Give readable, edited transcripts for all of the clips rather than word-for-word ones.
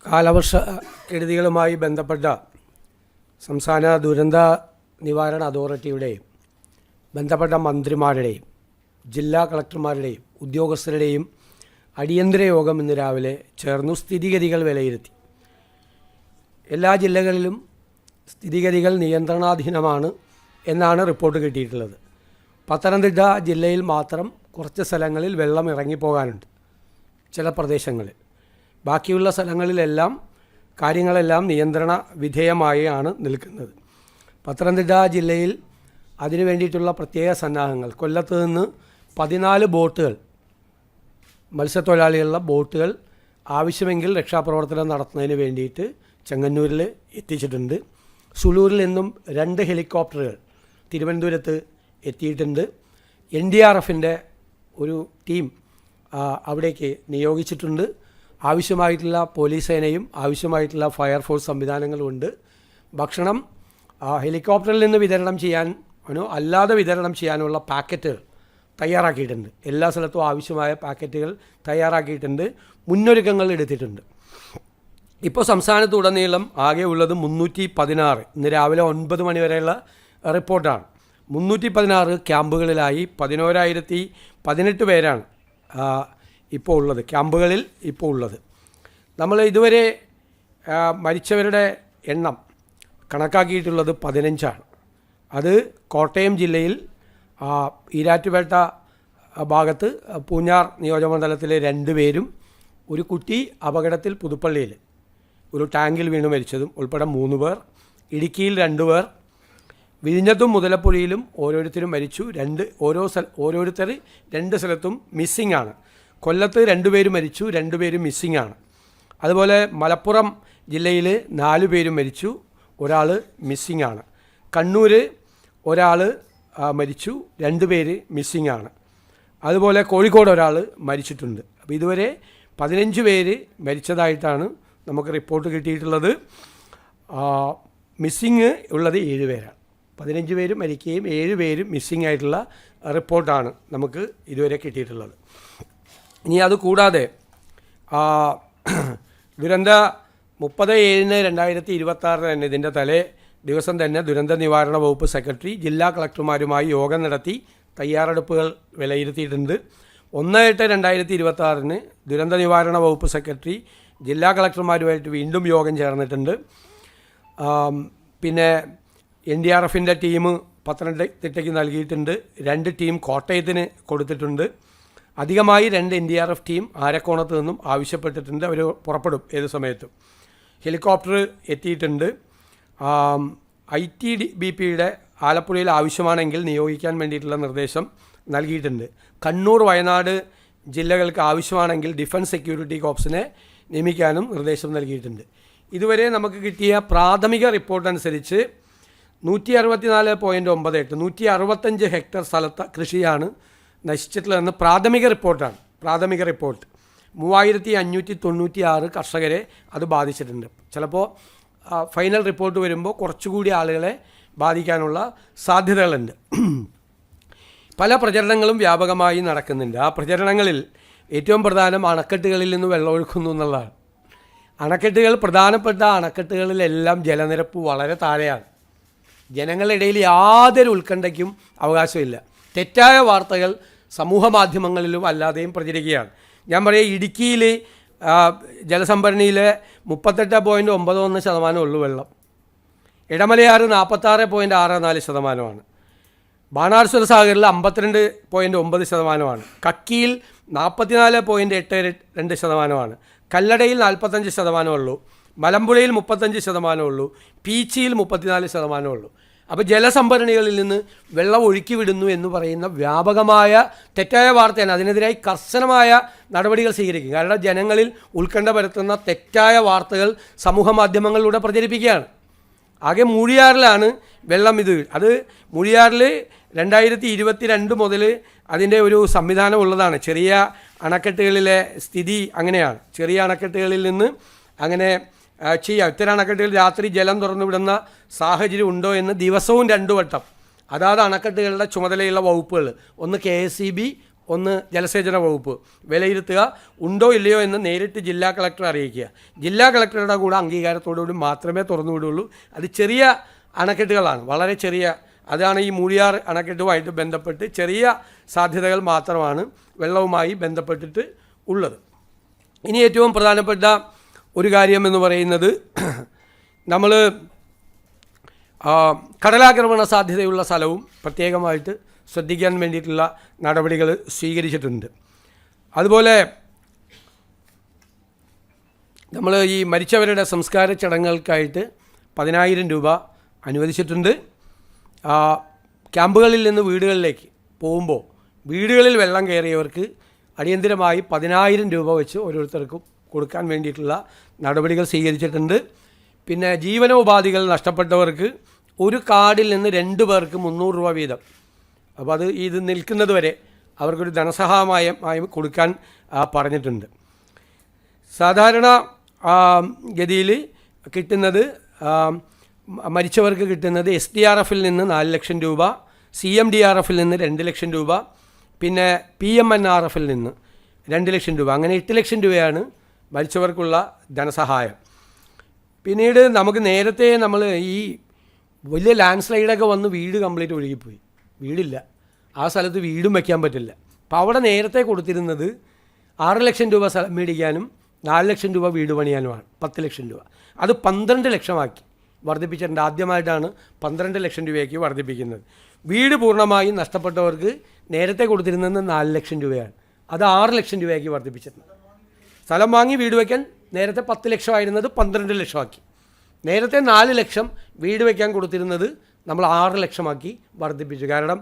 കാലവർഷ കെടുതികളുമായി ബന്ധപ്പെട്ട സംസ്ഥാന ദുരന്ത നിവാരണ അതോറിറ്റിയുടെയും ബന്ധപ്പെട്ട മന്ത്രിമാരുടെയും ജില്ലാ കളക്ടർമാരുടെയും ഉദ്യോഗസ്ഥരുടെയും അടിയന്തര യോഗം ഇന്ന് രാവിലെ ചേർന്നു സ്ഥിതിഗതികൾ വിലയിരുത്തി. എല്ലാ ജില്ലകളിലും സ്ഥിതിഗതികൾ നിയന്ത്രണാധീനമാണ് എന്നാണ് റിപ്പോർട്ട് കിട്ടിയിട്ടുള്ളത്. പത്തനംതിട്ട ജില്ലയിൽ മാത്രം കുറച്ച് സ്ഥലങ്ങളിൽ വെള്ളം ഇറങ്ങിപ്പോകാനുണ്ട്, ചില പ്രദേശങ്ങളിൽ. ബാക്കിയുള്ള സ്ഥലങ്ങളിലെല്ലാം കാര്യങ്ങളെല്ലാം നിയന്ത്രണ വിധേയമായാണ് നിൽക്കുന്നത്. പത്തനംതിട്ട ജില്ലയിൽ അതിനു വേണ്ടിയിട്ടുള്ള പ്രത്യേക സന്നാഹങ്ങൾ, കൊല്ലത്ത് നിന്ന് 14 ബോട്ടുകൾ, മത്സ്യത്തൊഴിലാളികളുടെ ബോട്ടുകൾ ആവശ്യമെങ്കിൽ രക്ഷാപ്രവർത്തനം നടത്തുന്നതിന് വേണ്ടിയിട്ട് ചെങ്ങന്നൂരിൽ എത്തിച്ചിട്ടുണ്ട്. സുളൂരിൽ നിന്നും 2 ഹെലികോപ്റ്ററുകൾ തിരുവനന്തപുരത്ത് എത്തിയിട്ടുണ്ട്. NDRFൻ്റെ ഒരു ടീം അവിടേക്ക് നിയോഗിച്ചിട്ടുണ്ട്. ആവശ്യമായിട്ടുള്ള പോലീസ് സേനയും ആവശ്യമായിട്ടുള്ള ഫയർഫോഴ്സ് സംവിധാനങ്ങളുമുണ്ട്. ഭക്ഷണം ഹെലികോപ്റ്ററിൽ നിന്ന് വിതരണം ചെയ്യാനോ അല്ലാതെ വിതരണം ചെയ്യാനുള്ള പാക്കറ്റുകൾ തയ്യാറാക്കിയിട്ടുണ്ട്. എല്ലാ സ്ഥലത്തും ആവശ്യമായ പാക്കറ്റുകൾ തയ്യാറാക്കിയിട്ടുണ്ട്. മുന്നൊരുക്കങ്ങൾ എടുത്തിട്ടുണ്ട്. ഇപ്പോൾ സംസ്ഥാനത്തുടനീളം ആകെ ഉള്ളത് 316. ഇന്ന് രാവിലെ 9 മണി വരെയുള്ള റിപ്പോർട്ടാണ്. 316 ക്യാമ്പുകളിലായി 11,018 പേരാണ് ഇപ്പോൾ ഉള്ളത്, ക്യാമ്പുകളിൽ ഇപ്പോൾ ഉള്ളത്. നമ്മൾ ഇതുവരെ മരിച്ചവരുടെ എണ്ണം കണക്കാക്കിയിട്ടുള്ളത് 15 അത് കോട്ടയം ജില്ലയിൽ ഈരാറ്റുപേട്ട ഭാഗത്ത് പൂഞ്ഞാർ നിയോജകമണ്ഡലത്തിലെ 2 പേരും ഒരു കുട്ടി അപകടത്തിൽ പുതുപ്പള്ളിയിൽ ഒരു ടാങ്കിൽ വീണ് മരിച്ചതും ഉൾപ്പെടെ 3 പേർ, ഇടുക്കിയിൽ 2 പേർ, വിഴിഞ്ഞത്തും മുതലപ്പുഴയിലും ഓരോരുത്തരും മരിച്ചു. ഓരോരുത്തർ 2 സ്ഥലത്തും മിസ്സിംഗ് ആണ്. കൊല്ലത്ത് 2 പേര് മരിച്ചു, 2 പേരും മിസ്സിംഗ് ആണ്. അതുപോലെ മലപ്പുറം ജില്ലയിൽ 4 പേരും മരിച്ചു, ഒരാൾ മിസ്സിംഗ് ആണ്. കണ്ണൂർ ഒരാൾ മരിച്ചു, 2 പേര് മിസ്സിംഗ് ആണ്. അതുപോലെ കോഴിക്കോട് ഒരാൾ മരിച്ചിട്ടുണ്ട്. അപ്പോൾ ഇതുവരെ 15 പേര് മരിച്ചതായിട്ടാണ് നമുക്ക് റിപ്പോർട്ട് കിട്ടിയിട്ടുള്ളത്. മിസ്സിങ് ഉള്ളത് 7 പേരാണ്. 15 പേര് മരിക്കുകയും 7 പേര് മിസ്സിംഗ് ആയിട്ടുള്ള റിപ്പോർട്ടാണ് നമുക്ക് ഇതുവരെ കിട്ടിയിട്ടുള്ളത്. ഇനി അതുകൂടാതെ ദുരന്ത 30/7/2026 തന്നെ ഇതിൻ്റെ തലേ ദിവസം തന്നെ ദുരന്ത നിവാരണ വകുപ്പ് സെക്രട്ടറി ജില്ലാ കളക്ടർമാരുമായി യോഗം നടത്തി തയ്യാറെടുപ്പുകൾ വിലയിരുത്തിയിട്ടുണ്ട്. 1/8/2026 ദുരന്ത നിവാരണ വകുപ്പ് സെക്രട്ടറി ജില്ലാ കളക്ടർമാരുമായിട്ട് വീണ്ടും യോഗം ചേർന്നിട്ടുണ്ട്. പിന്നെ NDRFൻ്റെ ടീം പത്തനംതിട്ടയ്ക്ക് നൽകിയിട്ടുണ്ട്. 2 ടീം കോട്ടയത്തിന് കൊടുത്തിട്ടുണ്ട്. അധികമായി 2 NDRF ടീം ആരക്കോണത്ത് നിന്നും ആവശ്യപ്പെട്ടിട്ടുണ്ട്. അവർ പുറപ്പെടും ഏത് സമയത്തും. ഹെലികോപ്റ്റർ എത്തിയിട്ടുണ്ട്. ITBPയുടെ ആലപ്പുഴയിൽ ആവശ്യമാണെങ്കിൽ നിയോഗിക്കാൻ വേണ്ടിയിട്ടുള്ള നിർദ്ദേശം നൽകിയിട്ടുണ്ട്. കണ്ണൂർ, വയനാട് ജില്ലകൾക്ക് ആവശ്യമാണെങ്കിൽ ഡിഫൻസ് സെക്യൂരിറ്റി കോർപ്സിനെ നിയമിക്കാനും നിർദ്ദേശം നൽകിയിട്ടുണ്ട്. ഇതുവരെ നമുക്ക് കിട്ടിയ പ്രാഥമിക റിപ്പോർട്ട് അനുസരിച്ച് 164.98 165 ഹെക്ടർ സ്ഥലത്ത് കൃഷിയാണ് നശിച്ചിട്ടുള്ളതെന്ന് പ്രാഥമിക റിപ്പോർട്ടാണ്. പ്രാഥമിക റിപ്പോർട്ട് 3596 കർഷകരെ അത് ബാധിച്ചിട്ടുണ്ട്. ചിലപ്പോൾ ഫൈനൽ റിപ്പോർട്ട് വരുമ്പോൾ കുറച്ചുകൂടി ആളുകളെ ബാധിക്കാനുള്ള സാധ്യതകളുണ്ട്. പല പ്രചരണങ്ങളും വ്യാപകമായി നടക്കുന്നുണ്ട്. ആ പ്രചരണങ്ങളിൽ ഏറ്റവും പ്രധാനം അണക്കെട്ടുകളിൽ നിന്ന് വെള്ളമൊഴുക്കുന്നു എന്നുള്ളതാണ്. പ്രധാനപ്പെട്ട അണക്കെട്ടുകളിലെല്ലാം ജലനിരപ്പ് വളരെ താഴെയാണ്. ജനങ്ങളുടെ ഇടയിൽ യാതൊരു ഉത്കണ്ഠയ്ക്കും അവകാശമില്ല. തെറ്റായ വാർത്തകൾ സമൂഹ മാധ്യമങ്ങളിലും അല്ലാതെയും പ്രചരിക്കുകയാണ്. ഞാൻ പറയാം, ഇടുക്കിയിൽ ജലസംഭരണിയിലെ 38.91% ഉള്ളൂ വെള്ളം. ഇടമലയാറ് 46.64%. ബാണാസുര സാഗറിൽ 52.9%. കക്കിയിൽ 44.82%. കല്ലടയിൽ 45% ഉള്ളൂ. മലമ്പുഴയിൽ 35% ഉള്ളൂ. പീച്ചിയിൽ 34% ഉള്ളൂ. അപ്പോൾ ജലസംഭരണികളിൽ നിന്ന് വെള്ളം ഒഴുക്കി വിടുന്നു എന്ന് പറയുന്ന വ്യാപകമായ തെറ്റായ വാർത്തയാണ്. അതിനെതിരായി കർശനമായ നടപടികൾ സ്വീകരിക്കും. കാരണം ജനങ്ങളിൽ ഉത്കണ്ഠ പരത്തുന്ന തെറ്റായ വാർത്തകൾ സമൂഹ മാധ്യമങ്ങളിലൂടെ പ്രചരിപ്പിക്കുകയാണ്. ആകെ മൂഴിയാറിലാണ് വെള്ളം. അത് മൂഴിയാറിൽ 2022 മുതൽ അതിൻ്റെ ഒരു സംവിധാനം ഉള്ളതാണ്. ചെറിയ അണക്കെട്ടുകളിലെ സ്ഥിതി അങ്ങനെയാണ്. ചെറിയ അണക്കെട്ടുകളിൽ നിന്ന് അങ്ങനെ ചെയ്യാം. ഇത്തരം അണക്കെട്ടുകൾ രാത്രി ജലം തുറന്നു വിടുന്ന സാഹചര്യം ഉണ്ടോ എന്ന് ദിവസവും 2 വട്ടം അതാത് അണക്കെട്ടുകളുടെ ചുമതലയുള്ള വകുപ്പുകൾ, ഒന്ന് KSEB, ഒന്ന് ജലസേചന വകുപ്പ് വിലയിരുത്തുക, ഉണ്ടോ ഇല്ലയോ എന്ന് നേരിട്ട് ജില്ലാ കളക്ടറെ അറിയിക്കുക. ജില്ലാ കളക്ടറുടെ കൂടെ അംഗീകാരത്തോടുകൂടി മാത്രമേ തുറന്നു വിടുകയുള്ളൂ. അത് ചെറിയ അണക്കെട്ടുകളാണ്, വളരെ ചെറിയ, അതാണ് ഈ മൂഴിയാർ അണക്കെട്ടുമായിട്ട് ബന്ധപ്പെട്ട് ചെറിയ സാധ്യതകൾ മാത്രമാണ് വെള്ളവുമായി ബന്ധപ്പെട്ടിട്ട് ഉള്ളത്. ഇനി ഏറ്റവും പ്രധാനപ്പെട്ട ഒരു കാര്യം എന്ന് പറയുന്നത്, നമ്മൾ കടലാക്രമണ സാധ്യതയുള്ള സ്ഥലവും പ്രത്യേകമായിട്ട് ശ്രദ്ധിക്കാൻ വേണ്ടിയിട്ടുള്ള നടപടികൾ സ്വീകരിച്ചിട്ടുണ്ട്. അതുപോലെ നമ്മൾ ഈ മരിച്ചവരുടെ സംസ്കാര ചടങ്ങുകൾക്കായിട്ട് 10,000 രൂപ അനുവദിച്ചിട്ടുണ്ട്. ക്യാമ്പുകളിൽ നിന്ന് വീടുകളിലേക്ക് പോകുമ്പോൾ വീടുകളിൽ വെള്ളം കയറിയവർക്ക് അടിയന്തിരമായി 10,000 രൂപ വെച്ച് ഓരോരുത്തർക്കും കൊടുക്കാൻ വേണ്ടിയിട്ടുള്ള നടപടികൾ സ്വീകരിച്ചിട്ടുണ്ട്. പിന്നെ ജീവനോപാധികൾ നഷ്ടപ്പെട്ടവർക്ക് ഒരു കാർഡിൽ നിന്ന് 2 പേർക്ക് 300 രൂപ വീതം, അപ്പോൾ അത് ഇത് നിൽക്കുന്നത് വരെ അവർക്കൊരു ധനസഹായമായി കൊടുക്കാൻ പറഞ്ഞിട്ടുണ്ട്. സാധാരണ ഗതിയിൽ കിട്ടുന്നത്, മരിച്ചവർക്ക് കിട്ടുന്നത് SDRFൽ നിന്ന് 4 ലക്ഷം രൂപ, CMDRFൽ നിന്ന് 2 ലക്ഷം രൂപ, പിന്നെ PMNRFൽ നിന്ന് 2 ലക്ഷം രൂപ, അങ്ങനെ 8 ലക്ഷം രൂപയാണ് മരിച്ചവർക്കുള്ള ധനസഹായം. പിന്നീട് നമുക്ക് നേരത്തെ നമ്മൾ ഈ വലിയ ലാൻഡ് സ്ലൈഡൊക്കെ വന്ന് വീട് കംപ്ലീറ്റ് ഒഴുകിപ്പോയി, വീടില്ല, ആ സ്ഥലത്ത് വീടും വയ്ക്കാൻ പറ്റില്ല. അപ്പോൾ അവിടെ നേരത്തെ കൊടുത്തിരുന്നത് 6 ലക്ഷം രൂപ സ്ഥലം മേടിക്കാനും 4 ലക്ഷം രൂപ വീട് പണിയാനുമാണ്, 10 ലക്ഷം രൂപ. അത് 12 ലക്ഷമാക്കി വർദ്ധിപ്പിച്ചിട്ടുണ്ട്. ആദ്യമായിട്ടാണ് 12 ലക്ഷം രൂപയ്ക്ക് വർദ്ധിപ്പിക്കുന്നത്. വീട് പൂർണ്ണമായും നഷ്ടപ്പെട്ടവർക്ക് നേരത്തെ കൊടുത്തിരുന്നത് 4 ലക്ഷം രൂപയാണ്, അത് 6 ലക്ഷം രൂപയ്ക്ക് വർദ്ധിപ്പിച്ചിട്ടുണ്ട്. സ്ഥലം വാങ്ങി വീട് വയ്ക്കാൻ നേരത്തെ 10 ലക്ഷമായിരുന്നത് 12 ലക്ഷമാക്കി. നേരത്തെ 4 ലക്ഷം വീട് വയ്ക്കാൻ കൊടുത്തിരുന്നത് നമ്മൾ 6 ലക്ഷമാക്കി വർദ്ധിപ്പിച്ചു. കാരണം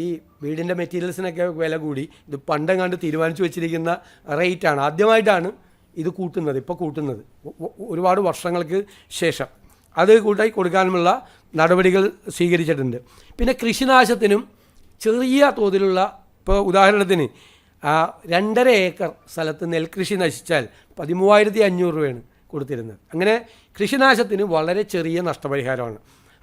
ഈ വീടിൻ്റെ മെറ്റീരിയൽസിനൊക്കെ വില കൂടി. ഇത് പണ്ടെങ്ങാണ്ട് തീരുമാനിച്ചു വെച്ചിരിക്കുന്ന റേറ്റാണ്, ആദ്യമായിട്ടാണ് ഇത് കൂട്ടുന്നത്, ഇപ്പോൾ കൂട്ടുന്നത് ഒരുപാട് വർഷങ്ങൾക്ക് ശേഷം. അത് കൂട്ടായി കൊടുക്കാനുമുള്ള നടപടികൾ സ്വീകരിച്ചിട്ടുണ്ട്. പിന്നെ കൃഷിനാശത്തിനും ചെറിയ തോതിലുള്ള, ഇപ്പോൾ ഉദാഹരണത്തിന് 2.5 ഏക്കർ സ്ഥലത്ത് നെൽകൃഷി നശിച്ചാൽ 13,500 രൂപയാണ് കൊടുത്തിരുന്നത്. അങ്ങനെ കൃഷിനാശത്തിന് വളരെ ചെറിയ നഷ്ടപരിഹാരമാണ്.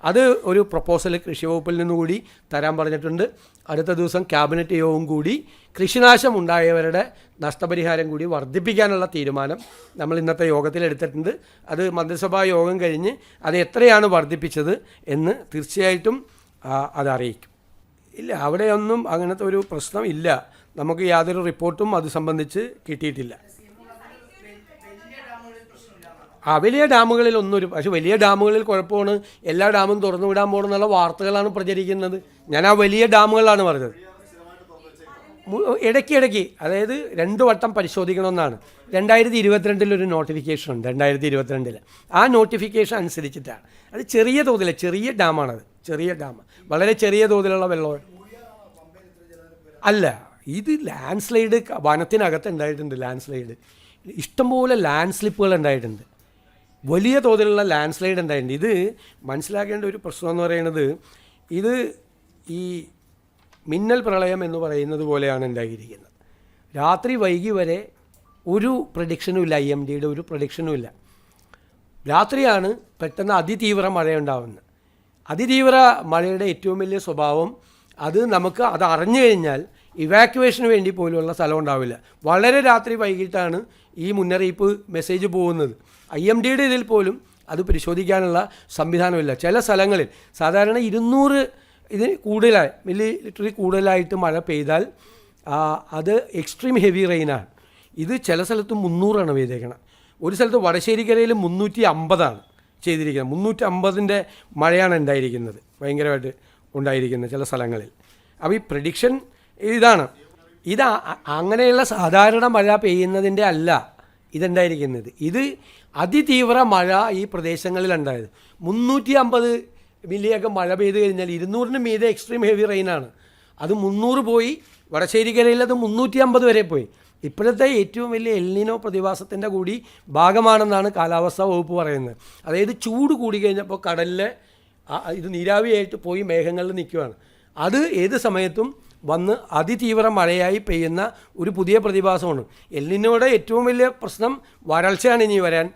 അത് ഒരു പ്രപ്പോസൽ കൃഷി വകുപ്പിൽ നിന്നുകൂടി തരാൻ പറഞ്ഞിട്ടുണ്ട്. അടുത്ത ദിവസം ക്യാബിനറ്റ് യോഗവും കൂടി കൃഷിനാശം ഉണ്ടായവരുടെ നഷ്ടപരിഹാരം കൂടി വർദ്ധിപ്പിക്കാനുള്ള തീരുമാനം നമ്മൾ ഇന്നത്തെ യോഗത്തിൽ എടുത്തിട്ടുണ്ട്. അത് മന്ത്രിസഭാ യോഗം കഴിഞ്ഞ് അത് എത്രയാണ് വർദ്ധിപ്പിച്ചത് എന്ന് തീർച്ചയായിട്ടും അതറിയിക്കും. ഇല്ല, അവിടെയൊന്നും അങ്ങനത്തെ ഒരു പ്രശ്നം ഇല്ല. നമുക്ക് യാതൊരു റിപ്പോർട്ടും അത് സംബന്ധിച്ച് കിട്ടിയിട്ടില്ല. വലിയ ഡാമുകളിൽ പക്ഷേ വലിയ ഡാമുകളിൽ കുഴപ്പമാണ്, എല്ലാ ഡാമും തുറന്നു വിടാൻ പോകണമെന്നുള്ള വാർത്തകളാണ് പ്രചരിക്കുന്നത്. ഞാൻ ആ വലിയ ഡാമുകളാണ് പറഞ്ഞത്. ഇടയ്ക്കിടയ്ക്ക്, അതായത് 2 വട്ടം പരിശോധിക്കണമെന്നാണ് 2022 ഒരു നോട്ടിഫിക്കേഷൻ ഉണ്ട്. 2022 ആ നോട്ടിഫിക്കേഷൻ അനുസരിച്ചിട്ടാണ്. അത് ചെറിയ തോതിൽ, ചെറിയ ഡാമാണത്, ചെറിയ ഡാം, വളരെ ചെറിയ തോതിലുള്ള വെള്ളം അല്ല. ഇത് ലാൻഡ് സ്ലൈഡ് വനത്തിനകത്ത് ഉണ്ടായിട്ടുണ്ട്. ലാൻഡ് സ്ലൈഡ് ഇഷ്ടംപോലെ ലാൻഡ് സ്ലിപ്പുകൾ ഉണ്ടായിട്ടുണ്ട്, വലിയ തോതിലുള്ള ലാൻഡ് സ്ലൈഡ് ഉണ്ടായിട്ടുണ്ട്. ഇത് മനസ്സിലാക്കേണ്ട ഒരു പ്രശ്നം എന്ന് പറയുന്നത്, ഇത് ഈ മിന്നൽ പ്രളയം എന്ന് പറയുന്നത് പോലെയാണ് ഉണ്ടായിരിക്കുന്നത്. രാത്രി വൈകി വരെ ഒരു പ്രഡിക്ഷനും ഇല്ല, IMDയുടെ ഒരു പ്രഡിക്ഷനും ഇല്ല. രാത്രിയാണ് പെട്ടെന്ന് അതിതീവ്ര മഴയുണ്ടാവുന്നത്. അതിതീവ്ര മഴയുടെ ഏറ്റവും വലിയ സ്വഭാവം, അത് നമുക്ക് അത് അറിഞ്ഞു കഴിഞ്ഞാൽ ഇവാക്യുവേഷന് വേണ്ടി പോലുള്ള സ്ഥലം ഉണ്ടാവില്ല. വളരെ രാത്രി വൈകിട്ടാണ് ഈ മുന്നറിയിപ്പ് മെസ്സേജ് പോകുന്നത്. IMDയുടെ ഇതിൽ പോലും അത് പരിശോധിക്കാനുള്ള സംവിധാനമില്ല. ചില സ്ഥലങ്ങളിൽ സാധാരണ 200 ഇതിന് കൂടുതലായി മില്ലിലിറ്ററി കൂടുതലായിട്ട് മഴ പെയ്താൽ അത് എക്സ്ട്രീം ഹെവി റെയിനാണ്. ഇത് ചില സ്ഥലത്ത് 300 പെയ്തേക്കണം. ഒരു സ്ഥലത്ത് വടശ്ശേരിക്കരയിൽ 350 ചെയ്തിരിക്കുന്നത്. 350 മഴയാണ് ഉണ്ടായിരിക്കുന്നത്, ഭയങ്കരമായിട്ട് ഉണ്ടായിരിക്കുന്നത് ചില സ്ഥലങ്ങളിൽ. അപ്പോൾ ഈ പ്രഡിക്ഷൻ ഇതാണ്. ഇത് അങ്ങനെയുള്ള സാധാരണ മഴ പെയ്യുന്നതിൻ്റെ അല്ല ഇതുണ്ടായിരിക്കുന്നത്. ഇത് അതിതീവ്ര മഴ ഈ പ്രദേശങ്ങളിലുണ്ടായത്. 350 മില്ലിയൊക്കെ മഴ പെയ്ത് കഴിഞ്ഞാൽ 200 മീതെ എക്സ്ട്രീം ഹെവി റെയിനാണ്. അത് 300 പോയി, വടശ്ശേരിക്കരയിൽ അത് 350 വരെ പോയി. ഇപ്പോഴത്തെ ഏറ്റവും വലിയ എൽനിനോ പ്രതിഭാസത്തിൻ്റെ കൂടി ഭാഗമാണെന്നാണ് കാലാവസ്ഥാ വകുപ്പ് പറയുന്നത്. അതായത് ചൂട് കൂടി കഴിഞ്ഞപ്പോൾ കടലിലെ ഇത് നീരാവിയായിട്ട് പോയി മേഘങ്ങളിൽ നിൽക്കുകയാണ്. അത് ഏത് സമയത്തും വന്ന് അതിതീവ്ര മഴയായി പെയ്യുന്ന ഒരു പുതിയ പ്രതിഭാസമാണ്. എൽനിനോയുടെ ഏറ്റവും വലിയ പ്രശ്നം വരൾച്ചയാണ് ഇനി വരാൻ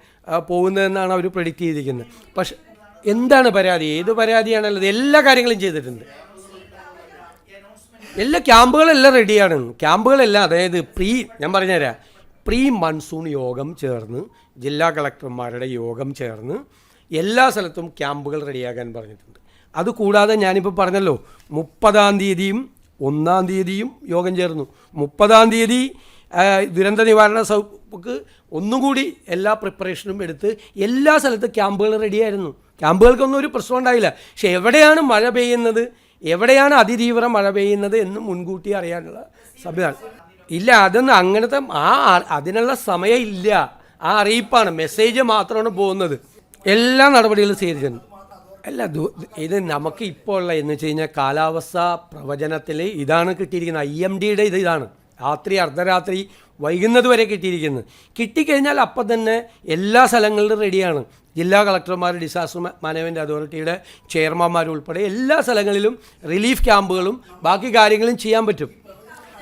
പോകുന്നതെന്നാണ് അവർ പ്രെഡിക്റ്റ് ചെയ്തിരിക്കുന്നത്. പക്ഷെ എന്താണ് പരാതി? ഏത് പരാതിയാണുള്ളത്? എല്ലാ കാര്യങ്ങളും ചെയ്തിട്ടുണ്ട്. എല്ലാ ക്യാമ്പുകളെല്ലാം റെഡിയാണ്. ക്യാമ്പുകളെല്ലാം അതായത് ഞാൻ പറഞ്ഞുതരാം, പ്രീ മൺസൂൺ യോഗം ചേർന്ന് ജില്ലാ കളക്ടർമാരുടെ യോഗം ചേർന്ന് എല്ലാ സ്ഥലത്തും ക്യാമ്പുകൾ റെഡിയാക്കാൻ പറഞ്ഞിട്ടുണ്ട്. അതുകൂടാതെ ഞാനിപ്പോൾ പറഞ്ഞല്ലോ 30-ാം തീയതിയും 1-ാം തീയതിയും യോഗം ചേർന്നു. 30-ാം തീയതി ദുരന്ത നിവാരണ വകുപ്പ് ഒന്നുകൂടി എല്ലാ പ്രിപ്പറേഷനും എടുത്ത് എല്ലാ സ്ഥലത്തും ക്യാമ്പുകൾ റെഡിയായിരുന്നു. ക്യാമ്പുകൾക്കൊന്നും ഒരു പ്രശ്നം ഉണ്ടായില്ല. പക്ഷെ എവിടെയാണ് മഴ പെയ്യുന്നത്, എവിടെയാണ് അതിതീവ്ര മഴ പെയ്യുന്നത് എന്ന് മുൻകൂട്ടി അറിയാനുള്ള സംവിധാനം ഇല്ല. അതൊന്നും അങ്ങനത്തെ അതിനുള്ള സമയം ഇല്ല. ആ അറിയിപ്പാണ്, മെസ്സേജ് മാത്രമാണ് പോകുന്നത്. എല്ലാ നടപടികളും സ്വീകരിച്ചിട്ടുണ്ട്. അല്ല, ഇത് നമുക്ക് ഇപ്പോൾ ഉള്ള എന്ന് വെച്ച് കഴിഞ്ഞാൽ കാലാവസ്ഥ പ്രവചനത്തിൽ ഇതാണ് കിട്ടിയിരിക്കുന്നത്. IMDയുടെ ഇതാണ് രാത്രി അർദ്ധരാത്രി വൈകുന്നത് വരെ കിട്ടിയിരിക്കുന്നത്. കിട്ടിക്കഴിഞ്ഞാൽ അപ്പം തന്നെ എല്ലാ സ്ഥലങ്ങളിലും റെഡിയാണ്. ജില്ലാ കളക്ടർമാർ, ഡിസാസ്റ്റർ മാനേജ്മെൻറ്റ് അതോറിറ്റിയുടെ ചെയർമാന്മാരുൾപ്പെടെ എല്ലാ സ്ഥലങ്ങളിലും റിലീഫ് ക്യാമ്പുകളും ബാക്കി കാര്യങ്ങളും ചെയ്യാൻ പറ്റും.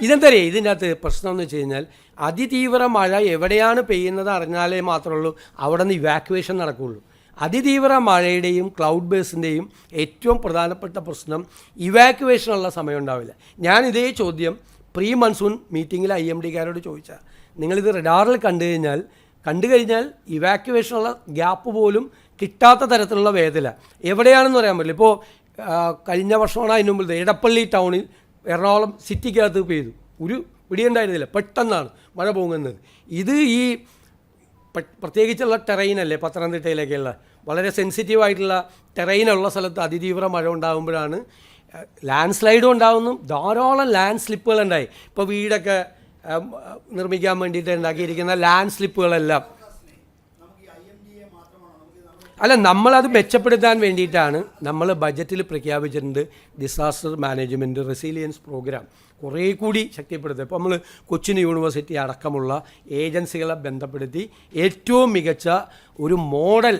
ഇതെന്തറിയാം ഇതിൻ്റെ അകത്ത് പ്രശ്നം എന്ന് വെച്ച് കഴിഞ്ഞാൽ അതിതീവ്ര മഴ എവിടെയാണ് പെയ്യുന്നത് അറിഞ്ഞാലേ മാത്രമേ ഉള്ളൂ അവിടെ നിന്ന് ഇവാക്യുവേഷൻ നടക്കുകയുള്ളൂ. അതിതീവ്ര മഴയുടെയും ക്ലൗഡ് ബേസിൻ്റെയും ഏറ്റവും പ്രധാനപ്പെട്ട പ്രശ്നം ഇവാക്യുവേഷനുള്ള സമയം ഉണ്ടാവില്ല. ഞാൻ ഇതേ ചോദ്യം പ്രീ മൺസൂൺ മീറ്റിങ്ങിൽ IMDക്കാരോട് ചോദിച്ചാൽ, നിങ്ങളിത് റഡാറിൽ കണ്ടു കഴിഞ്ഞാൽ ഇവാക്യുവേഷനുള്ള ഗ്യാപ്പ് പോലും കിട്ടാത്ത തരത്തിലുള്ള വേദന എവിടെയാണെന്ന് പറയാൻ പറ്റില്ല. ഇപ്പോൾ കഴിഞ്ഞ വർഷമാണ് അതിന് മുമ്പ് എടപ്പള്ളി ടൗണിൽ എറണാകുളം സിറ്റിക്കകത്ത് പെയ്തു. ഒരു പിടിയുണ്ടായിരുന്നില്ല, പെട്ടെന്നാണ് മഴ പോകുന്നത്. ഇത് ഈ പ്രത്യേകിച്ചുള്ള ടെറൈനല്ലേ, പത്തനംതിട്ടയിലേക്കുള്ള വളരെ സെൻസിറ്റീവായിട്ടുള്ള ടെറൈനുള്ള സ്ഥലത്ത് അതിതീവ്ര മഴ ഉണ്ടാകുമ്പോഴാണ് ലാൻഡ് സ്ലൈഡും ഉണ്ടാകുന്നു. ധാരാളം ലാൻഡ് സ്ലിപ്പുകളുണ്ടായി. ഇപ്പോൾ വീടൊക്കെ നിർമ്മിക്കാൻ വേണ്ടിയിട്ട് ഉണ്ടാക്കിയിരിക്കുന്ന ലാൻഡ് സ്ലിപ്പുകളെല്ലാം അല്ല, നമ്മളത് മെച്ചപ്പെടുത്താൻ വേണ്ടിയിട്ടാണ് നമ്മൾ ബജറ്റിൽ പ്രഖ്യാപിച്ചിട്ടുണ്ട് ഡിസാസ്റ്റർ മാനേജ്മെൻറ്റ് റെസിലിയൻസ് പ്രോഗ്രാം കുറേ കൂടി ശക്തിപ്പെടുത്തുക. ഇപ്പോൾ നമ്മൾ കൊച്ചിൻ യൂണിവേഴ്സിറ്റി അടക്കമുള്ള ഏജൻസികളെ ബന്ധപ്പെടുത്തി ഏറ്റവും മികച്ച ഒരു മോഡൽ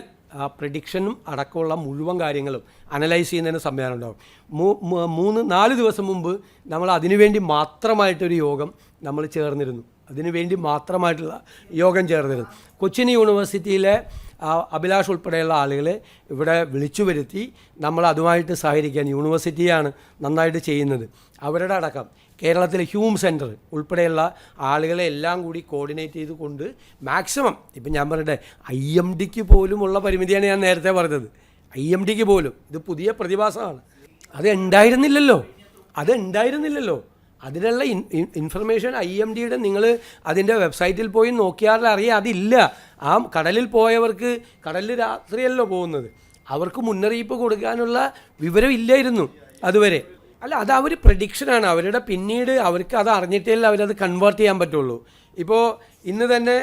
പ്രെഡിക്ഷനും അടക്കമുള്ള മുഴുവൻ കാര്യങ്ങളും അനലൈസ് ചെയ്യുന്നതിന് സംവിധാനം ഉണ്ടാകും. 3-4 ദിവസം മുമ്പ് നമ്മൾ അതിനുവേണ്ടി മാത്രമായിട്ടൊരു യോഗം നമ്മൾ ചേർന്നിരുന്നു. അതിനുവേണ്ടി മാത്രമായിട്ടുള്ള യോഗം ചേർന്നിരുന്നു. കൊച്ചിൻ യൂണിവേഴ്സിറ്റിയിലെ അഭിലാഷ് ഉൾപ്പെടെയുള്ള ആളുകളെ ഇവിടെ വിളിച്ചു വരുത്തി നമ്മൾ അതുമായിട്ട് സഹകരിക്കാൻ, യൂണിവേഴ്സിറ്റിയാണ് നന്നായിട്ട് ചെയ്യുന്നത്, അവരുടെ അടക്കം കേരളത്തിലെ ഹ്യൂം സെൻറ്റർ ഉൾപ്പെടെയുള്ള ആളുകളെ എല്ലാം കൂടി കോർഡിനേറ്റ് ചെയ്തുകൊണ്ട് മാക്സിമം, ഇപ്പം ഞാൻ പറയട്ടെ, IMDക്ക് പോലുമുള്ള പരിമിതിയാണ് ഞാൻ നേരത്തെ പറഞ്ഞത്. IMDക്ക് പോലും ഇത് പുതിയ പ്രതിഭാസമാണ്. അത് ഉണ്ടായിരുന്നില്ലല്ലോ. അതിനുള്ള ഇൻഫർമേഷൻ IMDയുടെ നിങ്ങൾ അതിൻ്റെ വെബ്സൈറ്റിൽ പോയി നോക്കിയാൽ അറിയാം. അതില്ല. ആ കടലിൽ പോയവർക്ക്, കടലിൽ രാത്രിയല്ലോ പോകുന്നത്, അവർക്ക് മുന്നറിയിപ്പ് കൊടുക്കാനുള്ള വിവരം ഇല്ലായിരുന്നു അതുവരെ. അല്ല, അത് അവർ പ്രഡിക്ഷനാണ് അവരുടെ. പിന്നീട് അവർക്ക് അത് അറിഞ്ഞിട്ടേ അവരത് കൺവേർട്ട് ചെയ്യാൻ പറ്റുള്ളൂ. ഇപ്പോൾ ഇന്ന് തന്നെ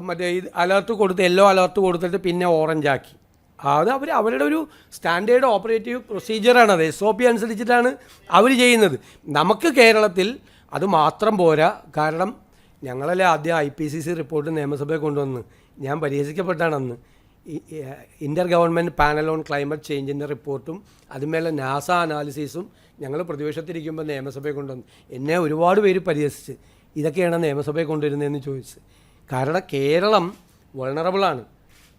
മറ്റേ അലർട്ട് കൊടുത്ത്, യെല്ലോ അലർട്ട് കൊടുത്തിട്ട് പിന്നെ ഓറഞ്ച് ആക്കി. അത് അവരുടെ ഒരു സ്റ്റാൻഡേർഡ് ഓപ്പറേറ്റീവ് പ്രൊസീജിയറാണത്. SOP അനുസരിച്ചിട്ടാണ് അവർ ചെയ്യുന്നത്. നമുക്ക് കേരളത്തിൽ അത് മാത്രം പോരാ. കാരണം ഞങ്ങളല്ലേ ആദ്യം IPCC റിപ്പോർട്ട് നിയമസഭയിൽ കൊണ്ടുവന്ന്, ഞാൻ പരിഹസിക്കപ്പെട്ടാണ് അന്ന്. ഇൻ്റർ ഗവൺമെൻറ് പാനൽ ഓൺ ക്ലൈമറ്റ് ചേഞ്ചിൻ്റെ റിപ്പോർട്ടും അതുമേലെ നാസ അനാലിസിസും ഞങ്ങൾ പ്രതിപക്ഷത്തിരിക്കുമ്പോൾ നിയമസഭയിൽ കൊണ്ടുവന്നു. എന്നെ ഒരുപാട് പേര് പരിഹസിച്ച്, ഇതൊക്കെയാണ് നിയമസഭയിൽ കൊണ്ടുവരുന്നതെന്ന് ചോദിച്ച്. കാരണം കേരളം വൾണറബിളാണ്.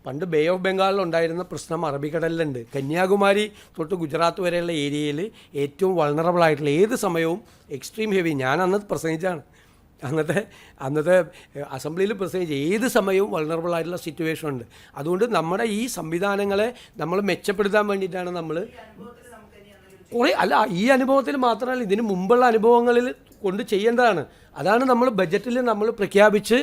പണ്ട് ബേ ഓഫ് ബംഗാളിലുണ്ടായിരുന്ന പ്രശ്നം അറബിക്കടലിലുണ്ട്. കന്യാകുമാരി തൊട്ട് ഗുജറാത്ത് വരെയുള്ള ഏരിയയിൽ ഏറ്റവും വൾണറബിളായിട്ടുള്ള ഏത് സമയവും എക്സ്ട്രീം ഹെവി, ഞാൻ അന്ന് പ്രസംഗിച്ചാണ്, അന്നത്തെ അസംബ്ലിയിൽ പ്രസംഗിച്ച്, ഏത് സമയവും വൾണറബിളായിട്ടുള്ള സിറ്റുവേഷൻ ഉണ്ട്. അതുകൊണ്ട് നമ്മുടെ ഈ സംവിധാനങ്ങളെ നമ്മൾ മെച്ചപ്പെടുത്താൻ വേണ്ടിയിട്ടാണ് നമ്മൾ കുറേ, അല്ല ഈ അനുഭവത്തിൽ മാത്രമല്ല ഇതിന് മുമ്പുള്ള അനുഭവങ്ങളിൽ കൊണ്ട് ചെയ്യേണ്ടതാണ്. അതാണ് നമ്മൾ ബജറ്റിൽ നമ്മൾ പ്രഖ്യാപിച്ച്